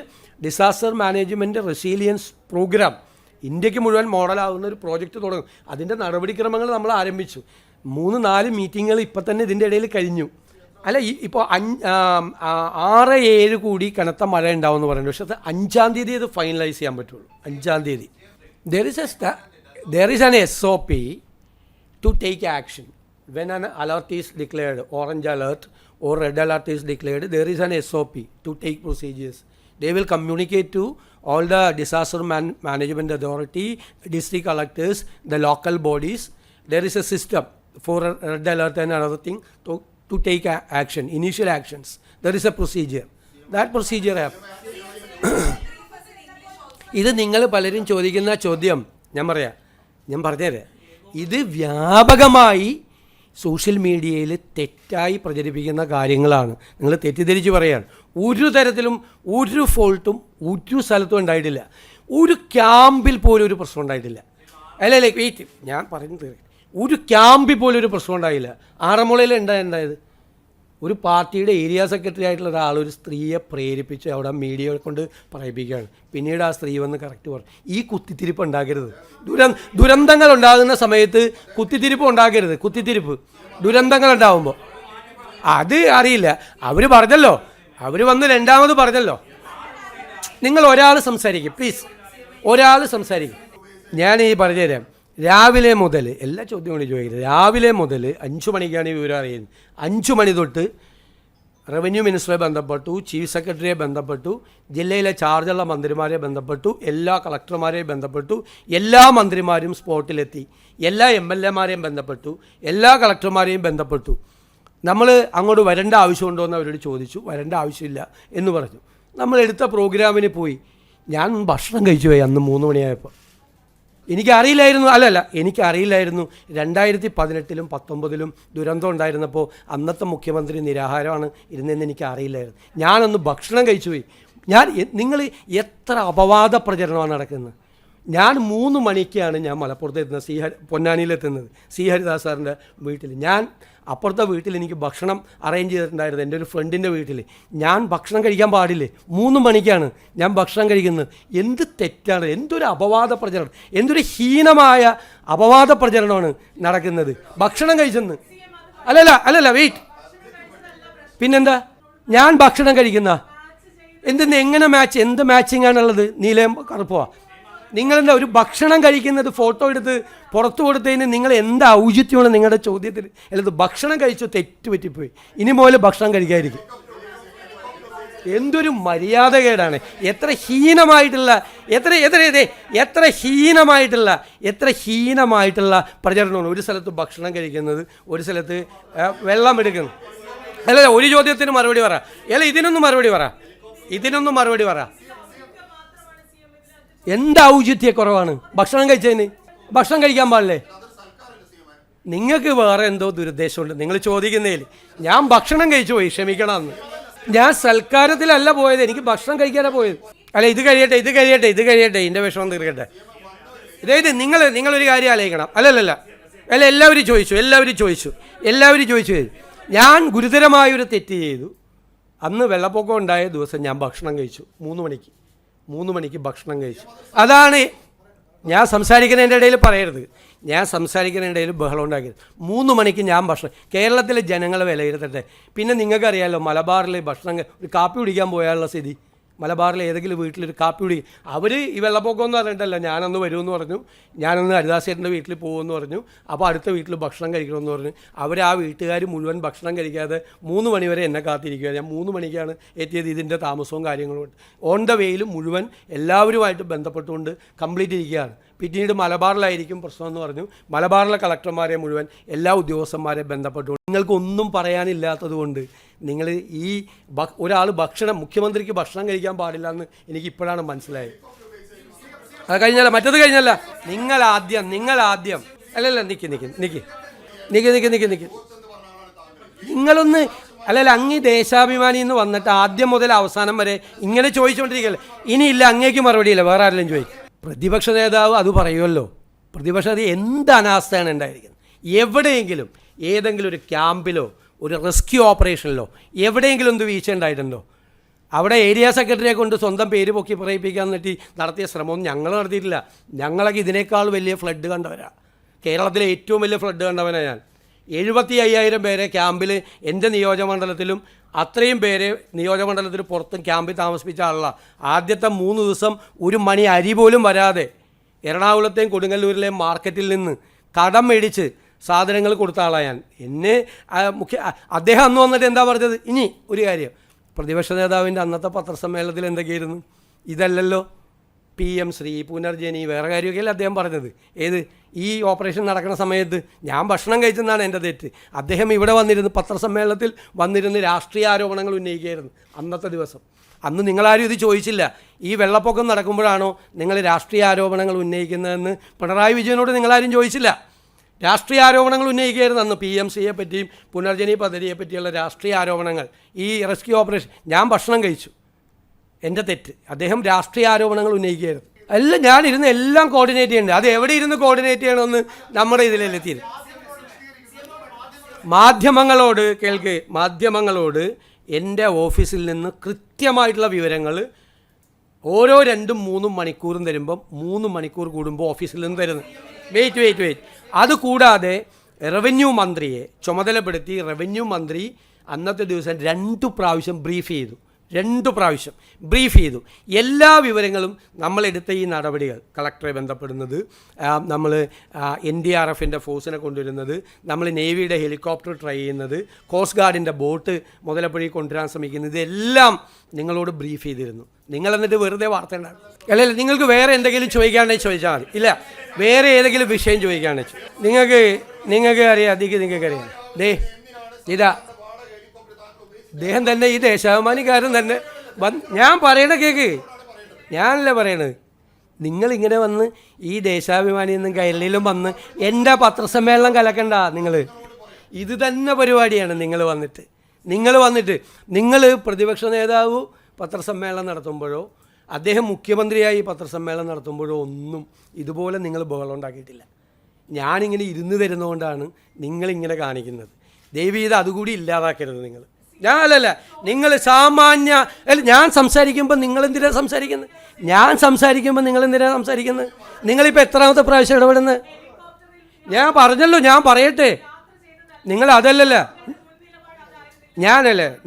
ഡിസാസ്റ്റർ മാനേജ്മെൻറ്റ് റെസിലിയൻസ് പ്രോഗ്രാം ഇന്ത്യക്ക് മുഴുവൻ മോഡലാകുന്ന ഒരു പ്രോജക്റ്റ് തുടങ്ങും. അതിൻ്റെ നടപടിക്രമങ്ങൾ നമ്മൾ ആരംഭിച്ചു. 3-4 മീറ്റിങ്ങുകൾ ഇപ്പം തന്നെ ഇതിൻ്റെ ഇടയിൽ കഴിഞ്ഞു. അല്ല, ഇപ്പോൾ 6-7 കൂടി കനത്ത മഴ ഉണ്ടാവും എന്ന് പറയുന്നത്. പക്ഷേ അത് 5-ാം തീയതി അത് ഫൈനലൈസ് ചെയ്യാൻ പറ്റുള്ളൂ. 5-ാം തീയതി there is an SOP to take action when an alert is declared, orange alert or red alert is declared. There is an SOP to take procedures. They will communicate to all the disaster management authority, district collectors, the local bodies. There is a system for a red alert and another thing to take action, initial actions. There is a procedure. That procedure ഇത് നിങ്ങൾ പലരും ചോദിക്കുന്ന ചോദ്യം ഞാൻ പറഞ്ഞുതരാം. ഇത് വ്യാപകമായി social മീഡിയയിൽ തെറ്റായി പ്രചരിപ്പിക്കുന്ന കാര്യങ്ങളാണ്. നിങ്ങൾ തെറ്റിദ്ധരിച്ച് പറയുകയാണ്. ഒരു തരത്തിലും ഒരു ഫോൾട്ടും ഒരു സ്ഥലത്തും ഉണ്ടായിട്ടില്ല. ഒരു ക്യാമ്പിൽ പോലും ഒരു പ്രശ്നം ഉണ്ടായിട്ടില്ല. അല്ല വെയിറ്റ്, ഞാൻ പറയുന്നത് ഒരു ക്യാമ്പിൽ പോലും ഒരു പ്രശ്നം ഉണ്ടായില്ല. ആറന്മുളയിൽ ഉണ്ടായത് ഒരു പാർട്ടിയുടെ ഏരിയ സെക്രട്ടറി ആയിട്ടുള്ള ഒരാൾ ഒരു സ്ത്രീയെ പ്രേരിപ്പിച്ച് അവിടെ മീഡിയ കൊണ്ട് പറയിപ്പിക്കുകയാണ്. പിന്നീട് ആ സ്ത്രീ വന്ന് കറക്റ്റ് പറഞ്ഞു. ഈ കുത്തിത്തിരിപ്പ് ഉണ്ടാക്കരുത്. ദുരന്തങ്ങൾ ഉണ്ടാകുന്ന സമയത്ത് കുത്തിത്തിരിപ്പ് ഉണ്ടാക്കരുത്. കുത്തിത്തിരിപ്പ് ദുരന്തങ്ങൾ ഉണ്ടാകുമ്പോൾ അത് അറിയില്ല. അവർ പറഞ്ഞല്ലോ, അവർ വന്ന് രണ്ടാമത് പറഞ്ഞല്ലോ. നിങ്ങൾ ഒരാൾ സംസാരിക്കും പ്ലീസ്, ഒരാൾ സംസാരിക്കും. ഞാൻ ഈ പറഞ്ഞുതരാം. രാവിലെ മുതൽ എല്ലാ ചോദ്യങ്ങളും ചോദിക്കുന്നത്. രാവിലെ മുതൽ 5 മണിക്കാണ് ഈ വിവരം അറിയുന്നത്. 5 മണി തൊട്ട് റവന്യൂ മിനിസ്റ്ററെ ബന്ധപ്പെട്ടു, ചീഫ് സെക്രട്ടറിയെ ബന്ധപ്പെട്ടു, ജില്ലയിലെ ചാർജുള്ള മന്ത്രിമാരെ ബന്ധപ്പെട്ടു, എല്ലാ കളക്ടർമാരെയും ബന്ധപ്പെട്ടു. എല്ലാ മന്ത്രിമാരും സ്പോട്ടിലെത്തി. എല്ലാ MLA മാരെയും ബന്ധപ്പെട്ടു, എല്ലാ കളക്ടർമാരെയും ബന്ധപ്പെട്ടു. നമ്മൾ അങ്ങോട്ട് വരേണ്ട ആവശ്യമുണ്ടോ എന്ന് അവരോട് ചോദിച്ചു. വരേണ്ട ആവശ്യമില്ല എന്ന് പറഞ്ഞു. നമ്മൾ എടുത്ത പ്രോഗ്രാമിന് പോയി. ഞാൻ ഭക്ഷണം കഴിച്ചു പോയി അന്ന് 3 മണിയായപ്പോൾ. എനിക്കറിയില്ലായിരുന്നു, എനിക്കറിയില്ലായിരുന്നു 2018-ലും 2019-ലും ദുരന്തം ഉണ്ടായിരുന്നപ്പോൾ അന്നത്തെ മുഖ്യമന്ത്രി നിരാഹാരമാണ് ഇരുന്നതെന്ന് എനിക്കറിയില്ലായിരുന്നു. ഞാനൊന്ന് ഭക്ഷണം കഴിച്ചു പോയി. നിങ്ങൾ എത്ര അപവാദ പ്രചരണമാണ് നടക്കുന്നത്. ഞാൻ 3 മണിക്കാണ് ഞാൻ മലപ്പുറത്ത് എത്തുന്നത്, പൊന്നാനിയിലെത്തുന്നത്, സി ഹരിദാസ് സാറിൻ്റെ വീട്ടിൽ. ഞാൻ അപ്പുറത്തെ വീട്ടിൽ എനിക്ക് ഭക്ഷണം അറേഞ്ച് ചെയ്തിട്ടുണ്ടായിരുന്നു, എൻ്റെ ഒരു ഫ്രണ്ടിൻ്റെ വീട്ടിൽ. ഞാൻ ഭക്ഷണം കഴിക്കാൻ പാടില്ലേ? 3 മണിക്കാണ് ഞാൻ ഭക്ഷണം കഴിക്കുന്നത്. എന്ത് തെറ്റാണ്, എന്തൊരു അപവാദ പ്രചരണം, എന്തൊരു ഹീനമായ അപവാദ പ്രചരണമാണ് നടക്കുന്നത്. ഭക്ഷണം കഴിച്ചെന്ന് അല്ലല്ല വെയിറ്റ്, പിന്നെന്താ ഞാൻ ഭക്ഷണം കഴിക്കുന്ന എങ്ങനെ മാച്ച്, എന്ത് മാച്ചിങ് ആണുള്ളത്? നീലയും കറുപ്പോ? നിങ്ങളെന്താ ഒരു ഭക്ഷണം കഴിക്കുന്നത് ഫോട്ടോ എടുത്ത് പുറത്തു കൊടുത്തതിന് നിങ്ങൾ എന്താ ഔചിത്യമാണ് നിങ്ങളുടെ ചോദ്യത്തിൽ? അല്ലത് ഭക്ഷണം കഴിച്ചു, തെറ്റുപറ്റിപ്പോയി, ഇനി മുതൽ ഭക്ഷണം കഴിക്കാതിരിക്കും. എന്തൊരു മര്യാദകേടാണ്. എത്ര ഹീനമായിട്ടുള്ള പ്രചരണമാണ്. ഒരു സ്ഥലത്ത് ഭക്ഷണം കഴിക്കുന്നത്, ഒരു സ്ഥലത്ത് വെള്ളം എടുക്കുന്നത്. അല്ല, ഒരു ചോദ്യത്തിന് മറുപടി പറ. ഇതിനൊന്നും മറുപടി പറ. എന്താ ഔചിത്യക്കുറവാണ് ഭക്ഷണം കഴിച്ചതിന്? ഭക്ഷണം കഴിക്കാൻ പാടില്ലേ? നിങ്ങൾക്ക് വേറെ എന്തോ ദുരുദ്ദേശമുണ്ട് നിങ്ങൾ ചോദിക്കുന്നതിൽ. ഞാൻ ഭക്ഷണം കഴിച്ചു പോയി, ക്ഷമിക്കണമെന്ന്. ഞാൻ സൽക്കാരത്തിലല്ല പോയത്, എനിക്ക് ഭക്ഷണം കഴിക്കാനാണ് പോയത്. അല്ല, ഇത് കഴിയട്ടെ, ഇതിൻ്റെ വിഷമം തീർക്കട്ടെ. ഇതായത് നിങ്ങളൊരു കാര്യം ആലോചിക്കണം. അല്ല, എല്ലാവരും ചോദിച്ചു. ഞാൻ ഗുരുതരമായൊരു തെറ്റ് ചെയ്തു. അന്ന് വെള്ളപ്പൊക്കം ഉണ്ടായ ദിവസം ഞാൻ ഭക്ഷണം കഴിച്ചു 3 മണിക്ക് ഭക്ഷണം കഴിച്ചു. അതാണ് ഞാൻ സംസാരിക്കുന്നതിൻ്റെ ഇടയിൽ പറയരുത്. ഞാൻ സംസാരിക്കുന്നതിൻ്റെ ഇടയിൽ ബഹളം ഉണ്ടാക്കരുത്. 3 മണിക്ക് ഞാൻ ഭക്ഷണം, കേരളത്തിലെ ജനങ്ങളെ വിലയിരുത്തട്ടെ. പിന്നെ നിങ്ങൾക്കറിയാമല്ലോ, മലബാറിൽ ഒരു കാപ്പി കുടിക്കാൻ പോയാലുള്ള സ്ഥിതി. മലബാറിൽ ഏതെങ്കിലും വീട്ടിലൊരു കാപ്പി കുടി, അവർ ഈ വെള്ളപ്പൊക്കം എന്ന് പറഞ്ഞിട്ടല്ല, ഞാനൊന്ന് വരുമെന്ന് പറഞ്ഞു, ഞാനൊന്ന് ഹരിദാസേട്ടൻ്റെ വീട്ടിൽ പോകുമെന്ന് പറഞ്ഞു. അപ്പോൾ അടുത്ത വീട്ടിൽ ഭക്ഷണം കഴിക്കണമെന്ന് പറഞ്ഞു. ആ വീട്ടുകാർ മുഴുവൻ ഭക്ഷണം കഴിക്കാതെ 3 മണി വരെ എന്നെ കാത്തിരിക്കുക. ഞാൻ 3 മണിക്കാണ് എത്തിയത്. ഇതിൻ്റെ താമസവും കാര്യങ്ങളും ഓൺ ദ വേയിൽ മുഴുവൻ എല്ലാവരുമായിട്ട് ബന്ധപ്പെട്ടുകൊണ്ട് കംപ്ലീറ്റ് ഇരിക്കുകയാണ്. പിന്നീട് മലബാറിലായിരിക്കും പ്രശ്നമെന്ന് പറഞ്ഞു. മലബാറിലെ കളക്ടർമാരെ മുഴുവൻ എല്ലാ ഉദ്യോഗസ്ഥന്മാരെ ബന്ധപ്പെട്ടുകൊണ്ട് നിങ്ങൾക്കൊന്നും പറയാനില്ലാത്തത് കൊണ്ട് നിങ്ങൾ ഈ മുഖ്യമന്ത്രിക്ക് ഭക്ഷണം കഴിക്കാൻ പാടില്ല എന്ന് എനിക്ക് ഇപ്പോഴാണ് മനസ്സിലായത്. അത് മറ്റത് കഴിഞ്ഞല്ല. നിങ്ങൾ ആദ്യം അല്ലല്ല നിക്ക് നിങ്ങളൊന്ന് അങ്ങ് ദേശാഭിമാനി എന്ന് വന്നിട്ട് ആദ്യം മുതൽ അവസാനം വരെ ഇങ്ങനെ ചോദിച്ചുകൊണ്ടിരിക്കുകയല്ലേ. ഇനിയില്ല, അങ്ങേക്ക് മറുപടിയില്ല, വേറെ ആരെങ്കിലും ചോദിക്കും. പ്രതിപക്ഷ നേതാവ് അത് പറയുമല്ലോ. പ്രതിപക്ഷ നേതാവ് എന്ത് അനാസ്ഥയാണ് ഉണ്ടായിരിക്കുന്നത്. എവിടെയെങ്കിലും ഏതെങ്കിലും ഒരു ക്യാമ്പിലോ ഒരു റെസ്ക്യൂ ഓപ്പറേഷനിലോ എവിടെയെങ്കിലും എന്ത് വീഴ്ച ഉണ്ടായിട്ടുണ്ടോ? അവിടെ ഏരിയ സെക്രട്ടറിയെ കൊണ്ട് സ്വന്തം പേര് പൊക്കി പറയിപ്പിക്കാൻ നടത്തിയ ശ്രമമൊന്നും ഞങ്ങൾ നടത്തിയിട്ടില്ല. ഞങ്ങളൊക്കെ ഇതിനേക്കാൾ വലിയ ഫ്ലഡ് കണ്ടവരാണ്. കേരളത്തിലെ ഏറ്റവും വലിയ ഫ്ലഡ് കണ്ടവനാണ് ഞാൻ. 75,000 പേരെ ക്യാമ്പിൽ എൻ്റെ നിയോജകമണ്ഡലത്തിലും അത്രയും പേരെ നിയോജകമണ്ഡലത്തിൽ പുറത്തും ക്യാമ്പിൽ താമസിപ്പിച്ച ആളാണ്. ആദ്യത്തെ 3 ദിവസം ഒരു മണി അരി പോലും വരാതെ എറണാകുളത്തെയും കൊടുങ്ങല്ലൂരിലെയും മാർക്കറ്റിൽ നിന്ന് കടം മേടിച്ച് സാധനങ്ങൾ കൊടുത്ത ആളാണ് ഞാൻ. അദ്ദേഹം അന്ന് വന്നിട്ട് എന്താ പറഞ്ഞത്? ഇനി ഒരു കാര്യം, പ്രതിപക്ഷ നേതാവിൻ്റെ അന്നത്തെ പത്രസമ്മേളനത്തിൽ എന്തൊക്കെയായിരുന്നു? ഇതല്ലല്ലോ PM ശ്രീ പുനർജനി വേറെ കാര്യമൊക്കെയല്ലേ അദ്ദേഹം പറഞ്ഞത്. ഈ ഓപ്പറേഷൻ നടക്കുന്ന സമയത്ത് ഞാൻ ഭക്ഷണം കഴിച്ചെന്നാണ് എൻ്റെ തെറ്റ്. അദ്ദേഹം ഇവിടെ വന്നിരുന്ന് പത്രസമ്മേളനത്തിൽ വന്നിരുന്ന് രാഷ്ട്രീയ ആരോപണങ്ങൾ ഉന്നയിക്കുകയായിരുന്നു അന്നത്തെ ദിവസം. അന്ന് നിങ്ങളാരും ഇത് ചോദിച്ചില്ല. ഈ വെള്ളപ്പൊക്കം നടക്കുമ്പോഴാണോ നിങ്ങൾ രാഷ്ട്രീയ ആരോപണങ്ങൾ ഉന്നയിക്കുന്നതെന്ന് പിണറായി വിജയനോട് നിങ്ങളാരും ചോദിച്ചില്ല. രാഷ്ട്രീയ ആരോപണങ്ങൾ ഉന്നയിക്കുകയായിരുന്നു അന്ന്. PMCയെ പറ്റിയും പുനർജനി പദ്ധതിയെ പറ്റിയുള്ള രാഷ്ട്രീയ ആരോപണങ്ങൾ. ഈ റെസ്ക്യൂ ഓപ്പറേഷൻ, ഞാൻ ഭക്ഷണം കഴിച്ചു, എൻ്റെ തെറ്റ്. അദ്ദേഹം രാഷ്ട്രീയ ആരോപണങ്ങൾ ഉന്നയിക്കുകയായിരുന്നു. എല്ലാം ഞാനിരുന്ന് എല്ലാം കോർഡിനേറ്റ് ചെയ്യേണ്ടത്. അത് എവിടെ ഇരുന്ന് കോർഡിനേറ്റ് ചെയ്യണമെന്ന് നമ്മുടെ ഇതിലെത്തിയത്. മാധ്യമങ്ങളോട് കേൾക്ക്, മാധ്യമങ്ങളോട് എൻ്റെ ഓഫീസിൽ നിന്ന് കൃത്യമായിട്ടുള്ള വിവരങ്ങൾ ഓരോ 2-3 മണിക്കൂറും തരുമ്പം 3 മണിക്കൂർ കൂടുമ്പോൾ ഓഫീസിൽ നിന്ന് തരുന്നത്. വെയിറ്റ് അതുകൂടാതെ റവന്യൂ മന്ത്രിയെ ചുമതലപ്പെടുത്തി റവന്യൂ മന്ത്രി അന്നത്തെ ദിവസം 2 പ്രാവശ്യം ബ്രീഫ് ചെയ്തു. എല്ലാ വിവരങ്ങളും നമ്മളെടുത്ത ഈ നടപടികൾ, കളക്ടറെ ബന്ധപ്പെടുന്നത്, നമ്മൾ NDRFൻ്റെ ഫോഴ്സിനെ കൊണ്ടുവരുന്നത്, നമ്മൾ നേവിയുടെ ഹെലികോപ്റ്റർ ട്രൈ ചെയ്യുന്നത്, കോസ്റ്റ് ഗാർഡിൻ്റെ ബോട്ട് മുതലപ്പുഴയിൽ കൊണ്ടുവരാൻ ശ്രമിക്കുന്നത്, ഇതെല്ലാം നിങ്ങളോട് ബ്രീഫ് ചെയ്തിരുന്നു. നിങ്ങൾ എന്നിട്ട് വെറുതെ വാർത്ത ഉണ്ടാകും. അല്ലല്ല, നിങ്ങൾക്ക് വേറെ എന്തെങ്കിലും ചോദിക്കാണെങ്കിൽ ചോദിച്ചാൽ മതി. ഇല്ല, വേറെ ഏതെങ്കിലും വിഷയം ചോദിക്കുകയാണെന്ന് നിങ്ങൾക്ക് അറിയാം, നിങ്ങൾക്കറിയാം. ഇതാ അദ്ദേഹം തന്നെ, ഈ ദേശാഭിമാനിക്കാരൻ തന്നെ ഞാൻ പറയണ കേക്ക്, ഞാനല്ല പറയണത്. നിങ്ങളിങ്ങനെ വന്ന് ഈ ദേശാഭിമാനിയെന്നും കൈരളിയിലും വന്ന് എൻ്റെ പത്രസമ്മേളനം കലക്കണ്ട. ഇത് തന്നെ പരിപാടിയാണ്. നിങ്ങൾ പ്രതിപക്ഷ നേതാവ് പത്രസമ്മേളനം നടത്തുമ്പോഴോ അദ്ദേഹം മുഖ്യമന്ത്രിയായി പത്രസമ്മേളനം നടത്തുമ്പോഴോ ഒന്നും ഇതുപോലെ നിങ്ങൾ ബഹളം ഉണ്ടാക്കിയിട്ടില്ല. ഞാനിങ്ങനെ ഇരുന്ന് തരുന്നതുകൊണ്ടാണ് നിങ്ങളിങ്ങനെ കാണിക്കുന്നത്. ദയവീത് അതുകൂടി ഇല്ലാതാക്കരുത്. നിങ്ങൾ സാമാന്യ ഞാൻ സംസാരിക്കുമ്പോൾ നിങ്ങളെന്തിനാണ് സംസാരിക്കുന്നത്? നിങ്ങളിപ്പോൾ എത്രാമത്തെ പ്രാവശ്യം ഇടപെടുന്നത്? ഞാൻ പറഞ്ഞല്ലോ, ഞാൻ പറയട്ടെ. നിങ്ങൾ അതല്ലല്ലോ,